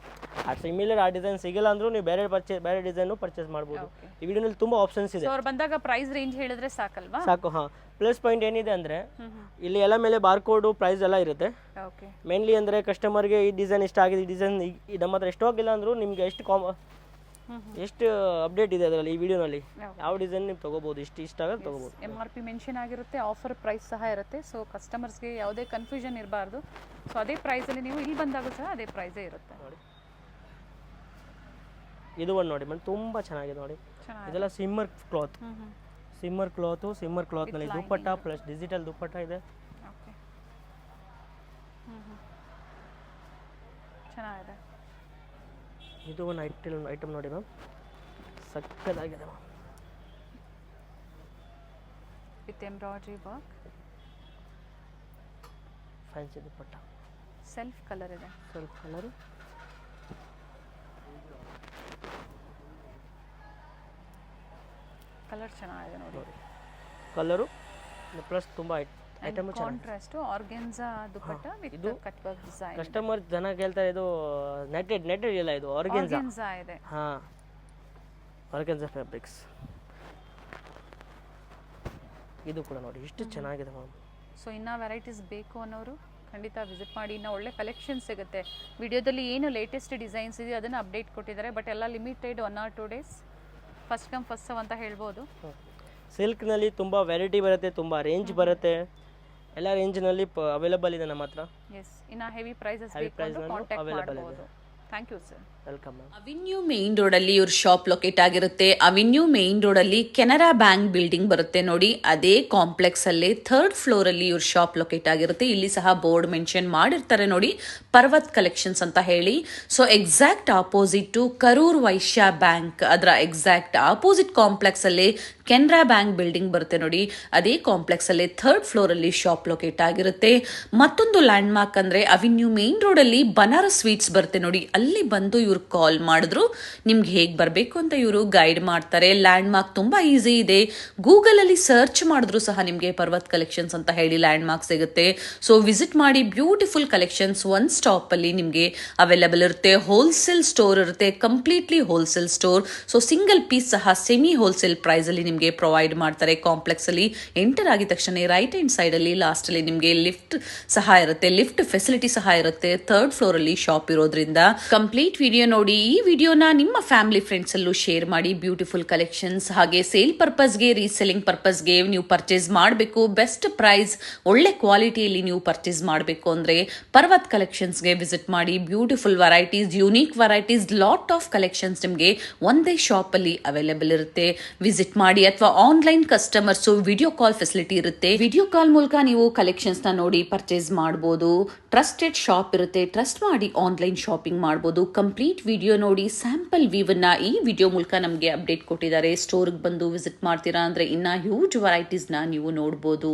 ಆ ಸಿಮಿಲರ್ ಆ ಡಿಸೈನ್ ಸಿಗಲ್ಲ ಅಂದರೂ ನೀವು ಬೇರೆ ಡಿಸೈನು ಪರ್ಚೇಸ್ ಮಾಡ್ಬೋದು. ಈ ವಿಡಿಯೋನಲ್ಲಿ ತುಂಬ ಆಪ್ಷನ್ಸ್ ಇದೆ.
ಅವ್ರು ಬಂದಾಗ ಪ್ರೈಸ್ ರೇಂಜ್ ಹೇಳಿದ್ರೆ ಸಾಕಲ್ವಾ?
ಸಾಕು. ಹಾಂ, ಪ್ಲಸ್ ಪಾಯಿಂಟ್ ಏನಿದೆ ಅಂದರೆ ಇಲ್ಲಿ ಎಲ್ಲ ಮೇಲೆ ಬಾರ್ಕೋಡು ಪ್ರೈಸ್ ಎಲ್ಲ ಇರುತ್ತೆ.
ಓಕೆ.
ಮೇನ್ಲಿ ಅಂದರೆ ಕಸ್ಟಮರ್ಗೆ ಈ ಡಿಸೈನ್ ಇಷ್ಟ ಆಗಿದೆ, ಈ ಡಿಸೈನ್ ನಮ್ಮ ಹತ್ರ ಸ್ಟಾಕ್ ಇಲ್ಲ ಅಂದರೂ ನಿಮಗೆ ಎಷ್ಟು ಅಪ್ಡೇಟ್ ಇದೆ ಅದರಲ್ಲಿ ಈ ವಿಡಿಯೋನಲ್ಲಿ, ಯಾವ ಡಿಸೈನ್ ನೀವು ತೊಗೋಬೋದು, ಇಷ್ಟ ಆಗೋದು ತೊಗೋಬೋದು.
MRP ಮೆನ್ಷನ್ ಆಗಿರುತ್ತೆ, ಆಫರ್ ಪ್ರೈಸ್ ಸಹ ಇರುತ್ತೆ. ಸೊ ಕಸ್ಟಮರ್ಸ್ಗೆ ಯಾವುದೇ ಕನ್ಫ್ಯೂಷನ್ ಇರಬಾರ್ದು. ಸೊ ಅದೇ ಪ್ರೈಸಲ್ಲಿ ನೀವು ಇಲ್ಲಿ ಬಂದಾಗ ಸಹ ಅದೇ ಪ್ರೈಸೇ ಇರುತ್ತೆ
ನೋಡಿ. ಇದು ಒಂದು ನೋಡಿ ಮೇಡಮ್, ತುಂಬ ಚೆನ್ನಾಗಿದೆ ನೋಡಿ. ಇದೆಲ್ಲ ಸಿಮ್ಮರ್ ಕ್ಲಾತ್ನಲ್ಲಿ ದುಪ್ಪಟ್ಟ ಪ್ಲಸ್ ಡಿಜಿಟಲ್ ದುಪ್ಪಟ್ಟ ಇದೆ.
ಓಕೆ, ಚೆನ್ನಾಗಿದೆ.
ಇದು ಒಂದು ಐಟಮ್ ನೋಡಿ ಮ್ಯಾಮ್, ಸಕ್ಕದಾಗಿದೆ ma'am.
With embroidery work,
fancy dupatta,
self colour ಇದೆ.
ಸೆಲ್ಫ್ ಕಲರು,
ಕಲರ್ ಚೆನ್ನಾಗಿದೆ ನೋಡಿ.
ಕಲರು ಪ್ಲಸ್ ತುಂಬ item
contrast organza dupatta with cut work design.
Customer ಜನ ಕೇಳ್ತಾರೆ ಇದು ನೆಟೆಡ್ ಇಲ್ಲ, ಇದು ಆರ್ಗೆನ್ಜಾ
ಇದೆ.
ಹಾಂ, ಆರ್ಗೆನ್ಜಾ ಫ್ಯಾಬ್ರಿಕ್ಸ್. ಇದು ಕೂಡ ನೋಡಿ ಎಷ್ಟು ಚೆನ್ನಾಗಿದೆ ಮ್ಯಾಮ್.
ಸೊ ಇನ್ನೂ ವೆರೈಟೀಸ್ ಬೇಕು ಅನ್ನೋರು ಖಂಡಿತ ವಿಸಿಟ್ ಮಾಡಿ. ಇನ್ನೂ ಒಳ್ಳೆ ಕಲೆಕ್ಷನ್ ಸಿಗುತ್ತೆ. ವಿಡಿಯೋದಲ್ಲಿ ಏನು ಲೇಟೆಸ್ಟ್ ಡಿಸೈನ್ಸ್ ಇದೆ ಅದನ್ನು ಅಪ್ಡೇಟ್ ಕೊಟ್ಟಿದ್ದಾರೆ, ಬಟ್ ಎಲ್ಲ limited 1 or 2 days, first come first serve ಅಂತ ಹೇಳ್ಬೋದು.
ಸಿಲ್ಕ್ನಲ್ಲಿ ತುಂಬ ವೆರೈಟಿ ಬರುತ್ತೆ, ತುಂಬ ರೇಂಜ್ ಬರುತ್ತೆ, ಎಲ್ಲ ರೇಂಜ್ನಲ್ಲಿ ಅವೈಲೇಬಲ್ ಇದೆ ನಮ್ಮ ಹತ್ರ.
ಎಸ್, ಇನ್ನು ಹೆವಿ ಪ್ರೈಸಸ್ ಬೇಕು ಅಂದ್ರೆ ಕಾಂಟ್ಯಾಕ್ಟ್ ಮಾಡಬಹುದು. Thank you sir.
Welcome ma'am.
Avenue main road ಅಲ್ಲಿ ಇವ್ರ ಶಾಪ್ ಲೊಕೇಟ್ ಆಗಿರುತ್ತೆ. ಅವೆನ್ಯೂ ಮೇನ್ ರೋಡ್ ಅಲ್ಲಿ ಕೆನರಾ ಬ್ಯಾಂಕ್ ಬಿಲ್ಡಿಂಗ್ ಬರುತ್ತೆ ನೋಡಿ, ಅದೇ ಕಾಂಪ್ಲೆಕ್ಸ್ ಅಲ್ಲಿ 3rd ಫ್ಲೋರ್ ಅಲ್ಲಿ ಇವ್ರ ಶಾಪ್ ಲೊಕೇಟ್ ಆಗಿರುತ್ತೆ. ಇಲ್ಲಿ ಸಹ ಬೋರ್ಡ್ ಮೆನ್ಷನ್ ಮಾಡಿರ್ತಾರೆ ನೋಡಿ, ಪರ್ವತ್ ಕಲೆಕ್ಷನ್ಸ್ ಅಂತ ಹೇಳಿ. So exact opposite to Karur Vysya bank, ಅದರ ಎಕ್ಸಾಕ್ಟ್ ಆಪೋಸಿಟ್ ಕಾಂಪ್ಲೆಕ್ಸ್ ಅಲ್ಲಿ ಕೆನರಾ ಬ್ಯಾಂಕ್ ಬಿಲ್ಡಿಂಗ್ ಬರುತ್ತೆ ನೋಡಿ, ಅದೇ ಕಾಂಪ್ಲೆಕ್ಸ್ ಅಲ್ಲಿ 3rd ಫ್ಲೋರ್ ಅಲ್ಲಿ ಶಾಪ್ ಲೊಕೇಟ್ ಆಗಿರುತ್ತೆ. ಮತ್ತೊಂದು ಲ್ಯಾಂಡ್ ಮಾರ್ಕ್ ಅಂದ್ರೆ ಅವೆನ್ಯೂ ಮೇನ್ ರೋಡ್ ಅಲ್ಲಿ ಬನಾರಸ್ ಸ್ವೀಟ್ಸ್ ಬರುತ್ತೆ ನೋಡಿ, ಅಲ್ಲಿ ಬಂದು ಇವ್ರು ಕಾಲ್ ಮಾಡಿದ್ರು ನಿಮ್ಗೆ ಹೇಗೆ ಬರಬೇಕು ಅಂತ ಇವರು ಗೈಡ್ ಮಾಡ್ತಾರೆ. ಲ್ಯಾಂಡ್ ಮಾರ್ಕ್ ತುಂಬಾ ಈಸಿ ಇದೆ, ಗೂಗಲ್ ಅಲ್ಲಿ ಸರ್ಚ್ ಮಾಡಿದ್ರು ಸಹ ನಿಮಗೆ ಪರ್ವತ್ ಕಲೆಕ್ಷನ್ಸ್ ಅಂತ ಹೇಳಿ ಲ್ಯಾಂಡ್ ಮಾರ್ಕ್ ಸಿಗುತ್ತೆ. ಸೊ ವಿಸಿಟ್ ಮಾಡಿ, ಬ್ಯೂಟಿಫುಲ್ ಕಲೆಕ್ಷನ್ಸ್ ಒನ್ ಸ್ಟಾಪ್ ಅಲ್ಲಿ ನಿಮಗೆ ಅವೈಲೇಬಲ್ ಇರುತ್ತೆ. ಹೋಲ್ಸೇಲ್ ಸ್ಟೋರ್ ಇರುತ್ತೆ, completely wholesale store. So single piece ಸಹ ಸೆಮಿ ಹೋಲ್ಸೇಲ್ ಪ್ರೈಸ್ ಅಲ್ಲಿ ನಿಮಗೆ ಪ್ರೊವೈಡ್ ಮಾಡ್ತಾರೆ. ಕಾಂಪ್ಲೆಕ್ಸ್ ಅಲ್ಲಿ ಎಂಟರ್ ಆಗಿದ ತಕ್ಷಣ ರೈಟ್ ಹ್ಯಾಂಡ್ ಸೈಡ್ ಅಲ್ಲಿ ಲಾಸ್ಟ್ ಅಲ್ಲಿ ನಿಮಗೆ ಲಿಫ್ಟ್ ಸಹ ಇರುತ್ತೆ, ಲಿಫ್ಟ್ ಫೆಸಿಲಿಟಿ ಸಹ ಇರುತ್ತೆ. 3rd ಫ್ಲೋರ್ ಅಲ್ಲಿ ಶಾಪ್ ಇರೋದ್ರಿಂದ ಕಂಪ್ಲೀಟ್ ವಿಡಿಯೋ ನೋಡಿ. ಈ ವಿಡಿಯೋನ ನಿಮ್ಮ ಫ್ಯಾಮಿಲಿ ಫ್ರೆಂಡ್ಸ್ ಅಲ್ಲೂ ಶೇರ್ ಮಾಡಿ. ಬ್ಯೂಟಿಫುಲ್ ಕಲೆಕ್ಷನ್ಸ್ ಹಾಗೆ ಸೇಲ್ ಪರ್ಪಸ್ಗೆ, ರೀಸೆಲ್ಲಿಂಗ್ ಪರ್ಪಸ್ಗೆ ನೀವು ಪರ್ಚೇಸ್ ಮಾಡಬೇಕು, ಬೆಸ್ಟ್ ಪ್ರೈಸ್ ಒಳ್ಳೆ ಕ್ವಾಲಿಟಿಯಲ್ಲಿ ನೀವು ಪರ್ಚೇಸ್ ಮಾಡಬೇಕು ಅಂದ್ರೆ ಪರ್ವತ್ ಕಲೆಕ್ಷನ್ಸ್ಗೆ ವಿಸಿಟ್ ಮಾಡಿ. Beautiful varieties, unique varieties, lot of collections ನಿಮಗೆ ಒಂದೇ ಶಾಪ್ ಅಲ್ಲಿ ಅವೈಲೇಬಲ್ ಇರುತ್ತೆ. ವಿಸಿಟ್ ಮಾಡಿ. ಅಥವಾ online customers video call facility ಇರುತ್ತೆ, ವಿಡಿಯೋ ಕಾಲ್ ಮೂಲಕ ನೀವು ಕಲೆಕ್ಷನ್ಸ್ ನ ನೋಡಿ ಪರ್ಚೇಸ್ ಮಾಡಬಹುದು. ಟ್ರಸ್ಟೆಡ್ ಶಾಪ್ ಇರುತ್ತೆ, ಟ್ರಸ್ಟ್ ಮಾಡಿ ಆನ್ಲೈನ್ ಶಾಪಿಂಗ್ ಮಾಡಬಹುದು. ಕಂಪ್ಲೀಟ್ ವಿಡಿಯೋ ನೋಡಿ. ಸ್ಯಾಂಪಲ್ ವ್ಯೂವನ್ನ ಈ ವಿಡಿಯೋ ಮೂಲಕ ನಮಗೆ ಅಪ್ಡೇಟ್ ಕೊಟ್ಟಿದ್ದಾರೆ. ಸ್ಟೋರ್ಗೆ ಬಂದು ವಿಸಿಟ್ ಮಾಡ್ತೀರಾ ಅಂದ್ರೆ ಇನ್ನ ಹ್ಯೂಜ್ ವೆರೈಟೀಸ್ ನ ನೀವು ನೋಡಬಹುದು.